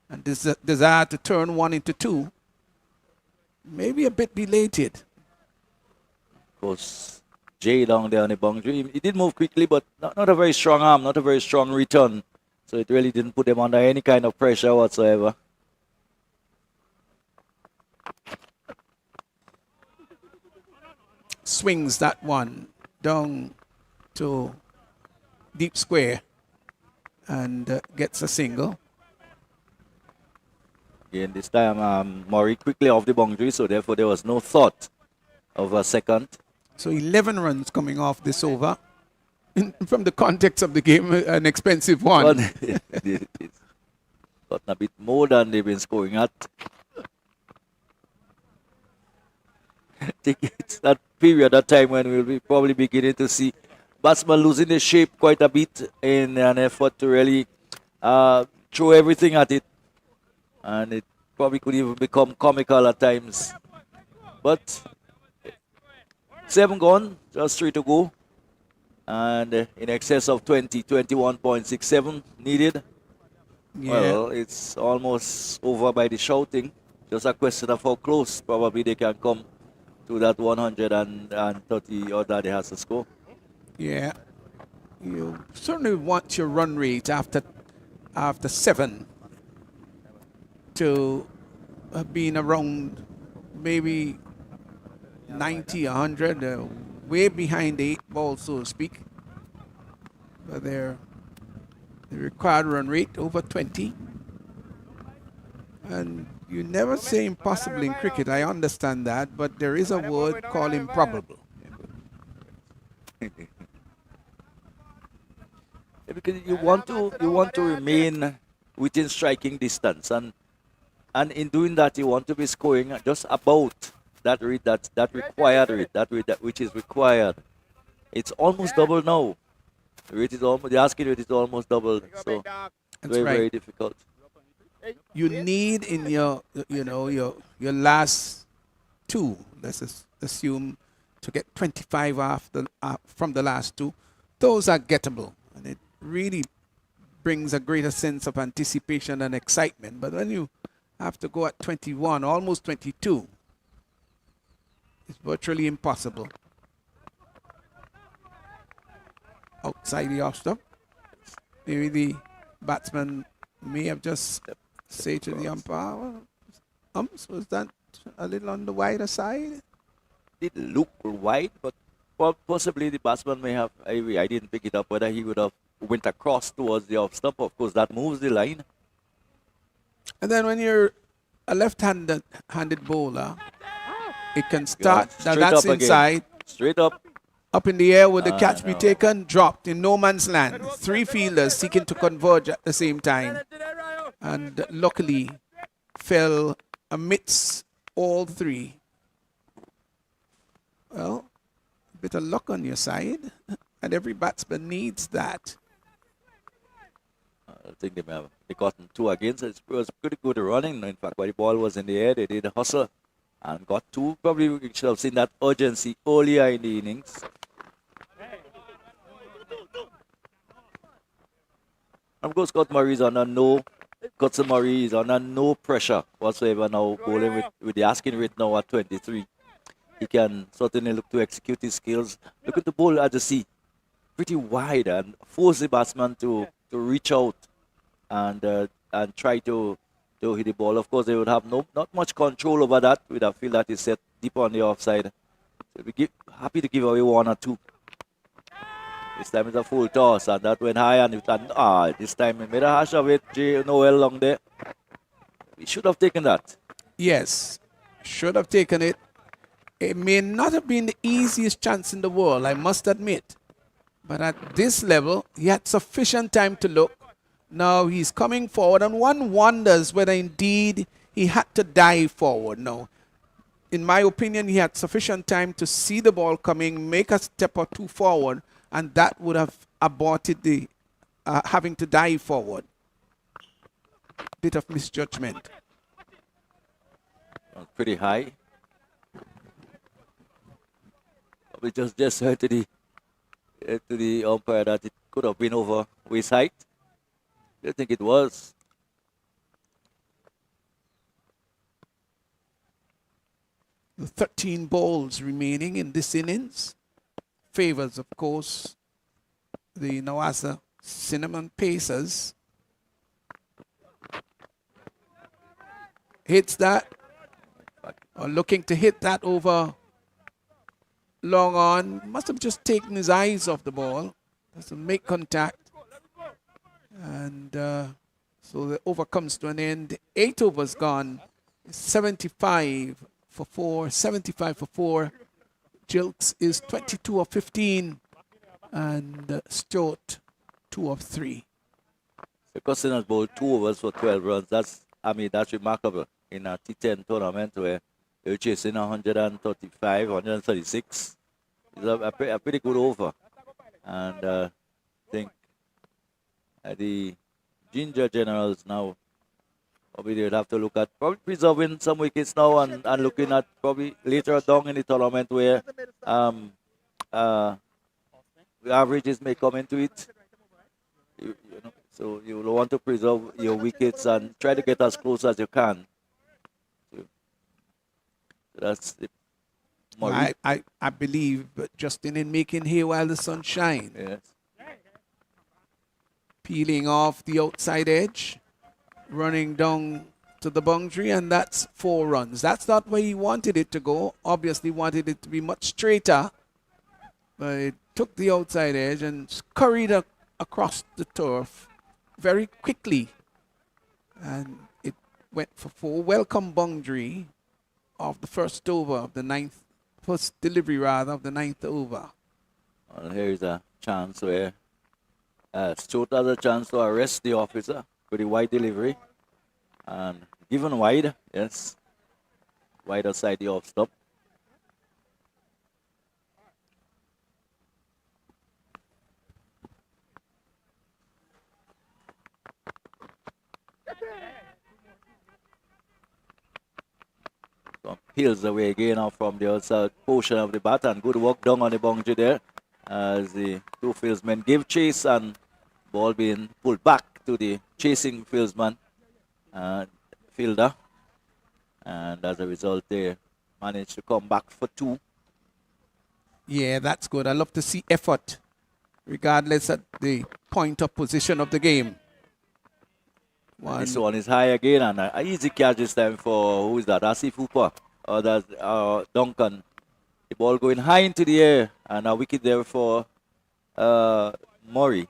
and desire to turn 1 into 2. Maybe a bit belated. Of course, Jay down there on the boundary. He did move quickly, but not a very strong arm, not a very strong return. So it really didn't put them under any kind of pressure whatsoever. Swings that one down to deep square and gets a single. Again, this time Murray quickly off the boundary, so therefore there was no thought of a second. So 11 runs coming off this over. From the context of the game, an expensive one. It's gotten a bit more than they've been scoring at. I think it's that period, that time when we'll be probably beginning to see batsmen losing their shape quite a bit in an effort to really throw everything at it. And it probably could even become comical at times. But 7 gone, just 3 to go. And in excess of 21.67 needed. Yeah. Well, it's almost over by the shouting. Just a question of how close probably they can come to that 130 or that they has to score. Yeah. You certainly want your run rate after 7 to have been around maybe 90, 100, way behind the 8 ball, so to speak. But the required run rate over 20. And you never say impossible in cricket, I understand that, but there is a word called improbable. Because you want to remain within striking distance, and in doing that you want to be scoring just about that rate, that required rate, that which is required. It's almost double now. The asking rate is almost double, so very difficult. You need in your last 2, let's assume, to get 25 from the last 2. Those are gettable, and it really brings a greater sense of anticipation and excitement. But when you have to go at 21, almost 22, it's virtually impossible. Outside the off stump. Maybe the batsman may have just say to the umpire, well, was that a little on the wider side? Did look wide, but possibly the batsman may have, I didn't pick it up, whether he would have went across towards the off stump. Of course, that moves the line. And then when you're a left-handed bowler, it can start, now straight that's up again. inside, Straight up. up in the air with the catch be taken, dropped in no man's land. 3 fielders seeking to converge at the same time. And luckily fell amidst all 3. Well, a bit of luck on your side, and every batsman needs that. I think they gotten 2 against. It was pretty good running. In fact, while the ball was in the air, they did a hustle and got 2. Probably we should have seen that urgency earlier in the innings. Of course, Scott Murray is under no pressure whatsoever now, bowling with the asking rate now at 23. He can certainly look to execute his skills. Look at the ball at the sea, pretty wide, and force the batsman to reach out and try to hit the ball. Of course, they would have not much control over that with a field that is set deep on the offside. So we happy to give away 1 or 2. This time it's a full toss, and that went high, and this time he made a hash of it. Noel long there. We should have taken that. Yes, should have taken it. It may not have been the easiest chance in the world, I must admit. But at this level, he had sufficient time to look. Now he's coming forward, and one wonders whether indeed he had to dive forward. No. In my opinion, he had sufficient time to see the ball coming, make a step or 2 forward, and that would have aborted the having to dive forward. Bit of misjudgment. Pretty high. We just heard to the umpire that it could have been over waist height. I think it was. The 13 balls remaining in this innings favors, of course, the Nawasa Cinnamon Pacers. Hits that, or looking to hit that over long on. Must have just taken his eyes off the ball. Doesn't make contact. And so the over comes to an end. 8 overs gone. 75 for 4. 75 for 4. Jilks is 22 of 15. And Stewart 2 of 3. The Cousin has bowled 2 overs for 12 runs. That's remarkable in a T10 tournament where they're chasing 135, 136. It's a pretty good over. And I think the Ginger Generals now, probably they would have to look at probably preserving some wickets now and looking at probably later down in the tournament where the averages may come into it. So you will want to preserve your wickets and try to get as close as you can. So that's the I believe Justin in making hay while the sun shines. Yes. Peeling off the outside edge, running down to the boundary, and that's 4 runs. That's not where he wanted it to go. Obviously wanted it to be much straighter, but it took the outside edge and scurried across the turf very quickly, and it went for 4. Welcome boundary of the first over of the 9th, first delivery rather of the 9th over. Well, here is a chance where Stewart has a chance to arrest the officer with the wide delivery, and given wide, yes, wide outside the off stop. So peels away again now from the outside portion of the bat, and good work down on the boundary there as the 2 fieldsmen give chase, and ball being pulled back to the chasing fieldsman fielder, and as a result they managed to come back for 2. Yeah, that's good. I love to see effort regardless of the point of position of the game. This one is high again, and an easy catch this time for, who is that? Asi Fupa, or that's Duncan. The ball going high into the air, and a wicket there for Murray.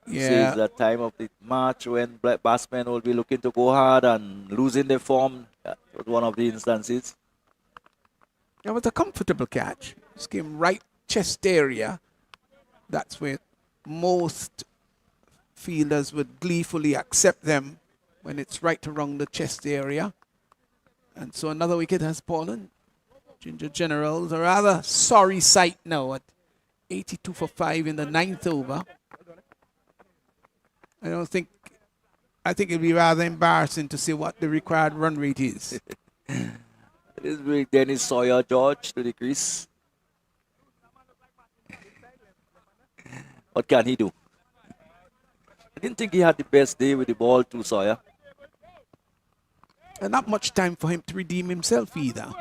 This is the time of the match when black batsmen will be looking to go hard and losing their form. That was one of the instances. It was a comfortable catch. This came right chest area. That's where most fielders would gleefully accept them, when it's right around the chest area. And so another wicket has fallen. Ginger Generals, a rather sorry sight now at 82 for 5 in the 9th over. I think it'll be rather embarrassing to see what the required run rate is. This will Dennis Sawyer George to the crease. What can he do? I didn't think he had the best day with the ball too, Sawyer. And not much time for him to redeem himself either.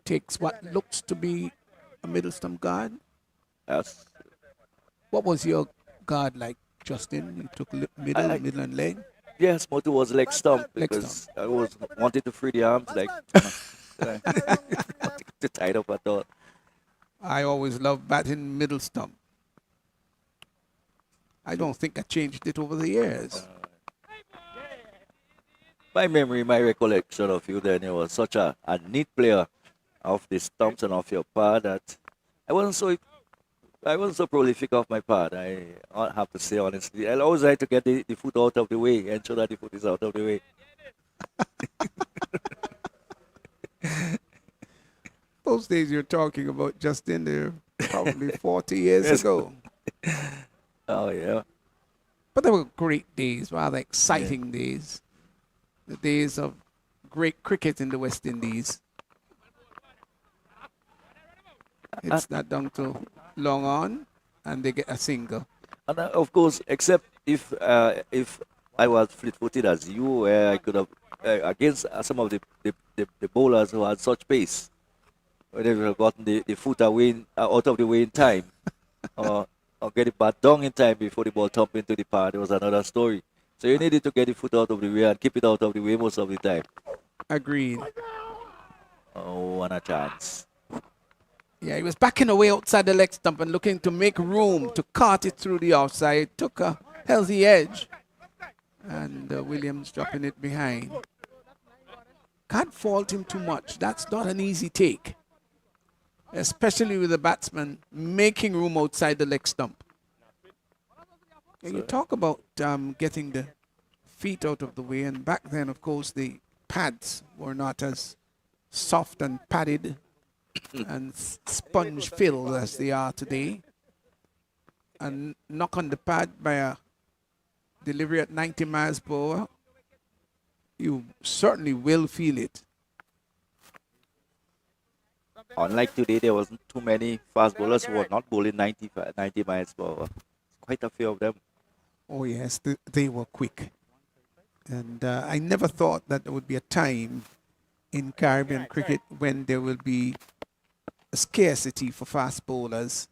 Takes what looks to be a middle stump guard. Yes. What was your guard like, Justin? You took middle and leg? Yes, Motu was leg stump because I wanted to free the arms, like to tie it up at all. I always loved batting middle stump. I don't think I changed it over the years. My memory, my recollection of you then, you were such a neat player of the stumps and of your part that I wasn't so prolific of my part. I have to say honestly. I always like to get the foot out of the way, ensure that the foot is out of the way. Those days you're talking about, Justin, they're probably 40 years ago. Oh, yeah. But they were great days, rather exciting days. The days of great cricket in the West Indies. It's not down to long on, and they get a single. And of course, except if I was fleet-footed as you, where I could have against some of the bowlers who had such pace, where they would have gotten the foot away out of the way in time, or get it bat down in time before the ball thumped into the pad. It was another story. So you needed to get the foot out of the way and keep it out of the way most of the time. Agreed. Oh, and a chance. Yeah, he was backing away outside the leg stump and looking to make room to cart it through the offside. Took a healthy edge. And Williams dropping it behind. Can't fault him too much. That's not an easy take. Especially with the batsman making room outside the leg stump. And you talk about getting the feet out of the way. And back then, of course, the pads were not as soft and padded and sponge filled as they are today. And knock on the pad by a delivery at 90 miles per hour, you certainly will feel it. Unlike today, there wasn't too many fast bowlers who were not bowling 90 miles per hour. Quite a few of them. Oh yes, they were quick. And I never thought that there would be a time in Caribbean cricket when there will be a scarcity for fast bowlers.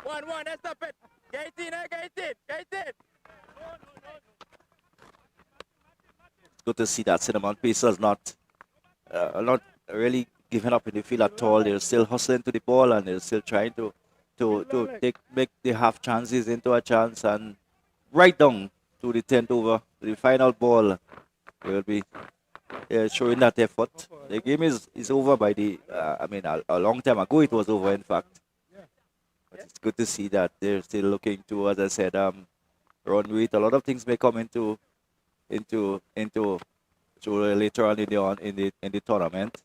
1-1, let's stop it. Get it. Good to see that Cinnamon Pacers not really giving up in the field at all. They're still hustling to the ball and they're still trying to make the half chances into a chance, and right down to the 10th over, the final ball will be showing that effort. The game is over by a long time ago it was over, in fact. But it's good to see that they're still looking to, as I said, run rate. A lot of things may come into later on in the tournament.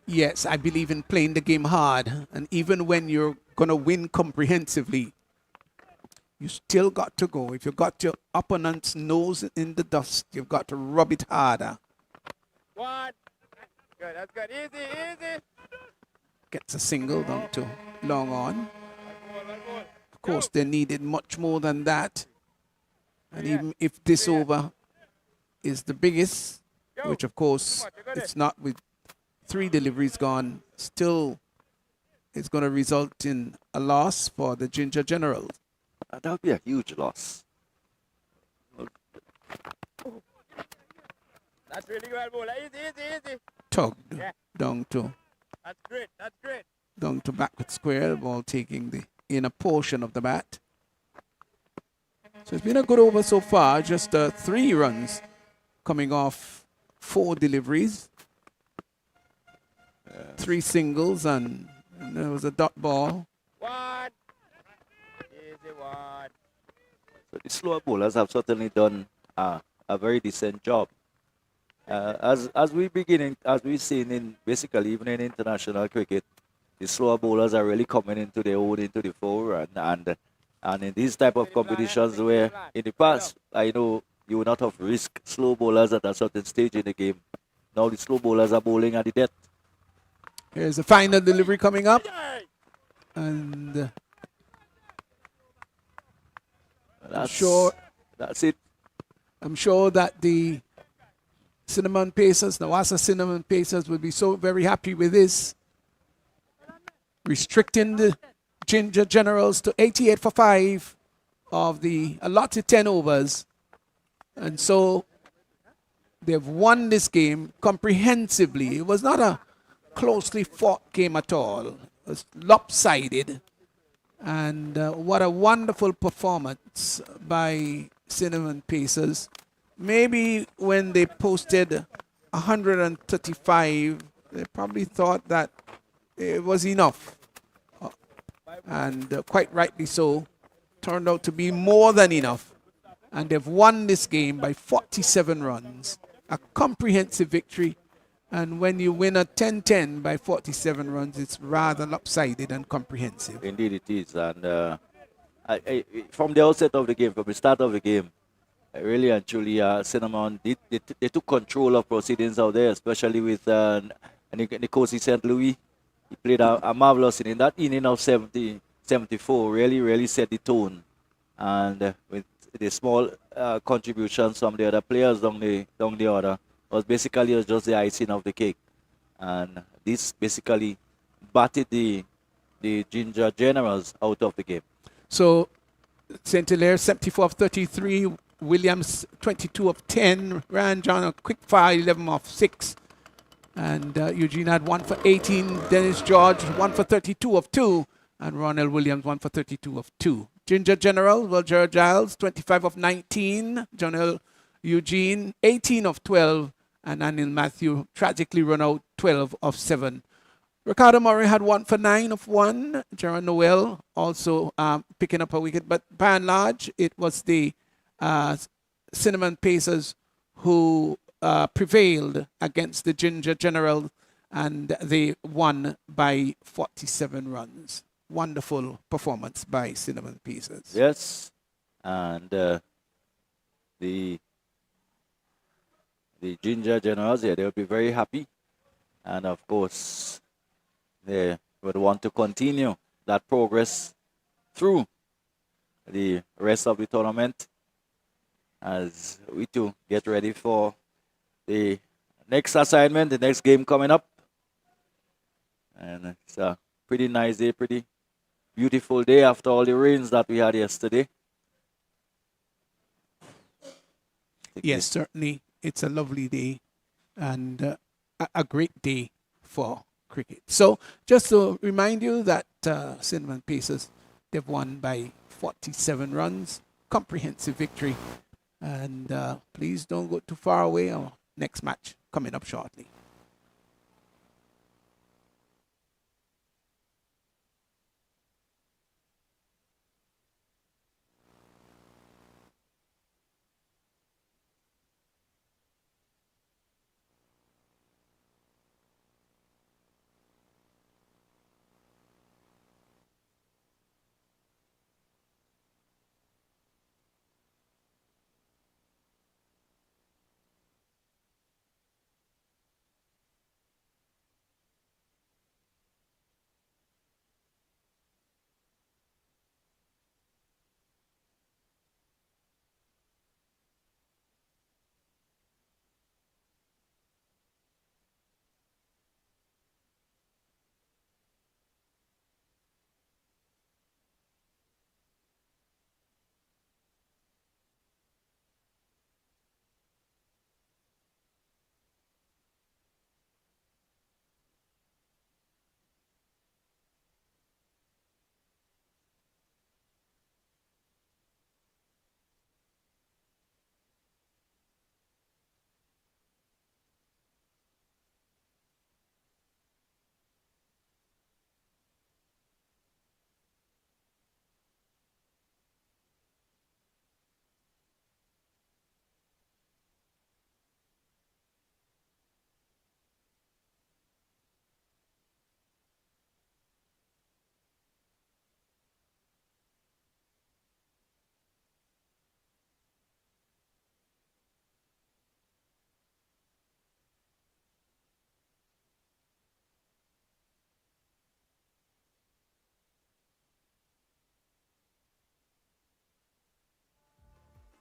Yes, I believe in playing the game hard. And even when you're going to win comprehensively, you still got to go. If you've got your opponent's nose in the dust, you've got to rub it harder. 1. Good, that's good. Easy. Gets a single down to long on. Of course, they needed much more than that. And even if this over is the biggest, which of course it's not with 3 deliveries gone. Still, it's going to result in a loss for the Ginger Generals. That would be a huge loss. That's really well, bowler. Easy. Tugged Yeah. down to That's great. down to backward square. The ball taking the inner portion of the bat. So it's been a good over so far. Just 3 runs coming off 4 deliveries. 3 singles and there was a dot ball. One. Easy one. So the slower bowlers have certainly done a very decent job. As we've seen in basically even in international cricket, the slower bowlers are really coming into their own, into the fore, and in these type of competitions where in the past I know you would not have risked slow bowlers at a certain stage in the game. Now the slow bowlers are bowling at the death. Here's the final delivery coming up. And That's it. I'm sure that the Cinnamon Pacers, Nawasa Cinnamon Pacers, will be so very happy with this. Restricting the Ginger Generals to 88 for 5 of the allotted 10 overs. And so they've won this game comprehensively. It was not a closely fought game at all. It was lopsided. And what a wonderful performance by Cinnamon Pacers. Maybe when they posted 135, they probably thought that it was enough. And quite rightly so, turned out to be more than enough. And they've won this game by 47 runs. A comprehensive victory. And when you win a 10-10 by 47 runs, it's rather lopsided and comprehensive. Indeed it is. And from the outset of the game, from the start of the game, really and truly, Cinnamon, they took control of proceedings out there, especially with Nikosi St. Louis. He played a marvelous inning. That inning of 74 really set the tone. And with the small contributions from the other players down the order, was just the icing of the cake. And this basically batted the Ginger Generals out of the game. So, St. Hilaire, 74 of 33. Williams, 22 of 10. Ryan John, a quick fire, 11 of 6. And Eugene had 1 for 18. Dennis George, 1 for 32 of 2. And Ronald Williams, 1 for 32 of 2. Ginger General, well, Jared Giles, 25 of 19. Jonel Eugene, 18 of 12. And Anil Matthew tragically run out 12 of 7. Ricardo Murray had 1 for 9 of 1. Jaron Noel also picking up a wicket. But by and large, it was the Cinnamon Pacers who prevailed against the Ginger General, and they won by 47 runs. Wonderful performance by Cinnamon Pacers. Yes, and the Ginger Generals, yeah, they'll be very happy, and of course they would want to continue that progress through the rest of the tournament as we too get ready for the next assignment, the next game coming up. And it's a pretty nice day, pretty beautiful day after all the rains that we had yesterday. Yes, certainly. It's a lovely day and a great day for cricket. So just to remind you that Cinnamon Pacers, they've won by 47 runs. Comprehensive victory. And please don't go too far away. Our next match coming up shortly.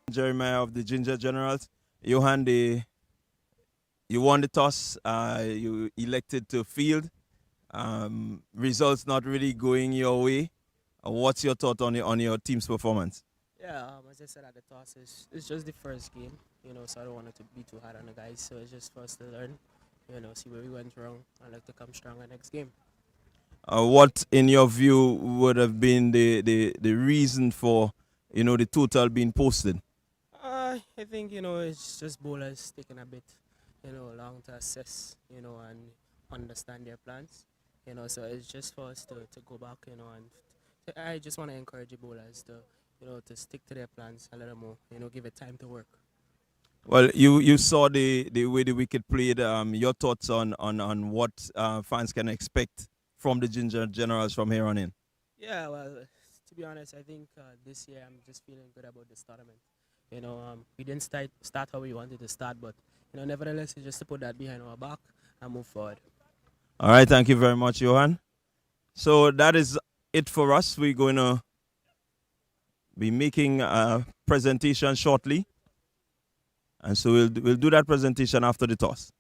Jeremiah of the Ginger Generals. Johan, you won the toss. You elected to field. Results not really going your way. What's your thought on your team's performance? Yeah, as I said at the toss, it's just the first game, so I don't want it to be too hard on the guys. So it's just for us to learn, see where we went wrong and like to come stronger next game. What, in your view, would have been the reason for, the total being posted? I think, it's just bowlers taking a bit, long to assess, and understand their plans. So it's just for us to go back, and I just want to encourage the bowlers to stick to their plans a little more, give it time to work. Well, you saw the way the wicket played. Your thoughts on what fans can expect from the Ginger Generals from here on in? Yeah, well, to be honest, I think this year I'm just feeling good about this tournament. We didn't start how we wanted to start, but nevertheless, it's just to put that behind our back and move forward. All right, thank you very much, Johan. So that is it for us. We're going to be making a presentation shortly, and so we'll do that presentation after the toss.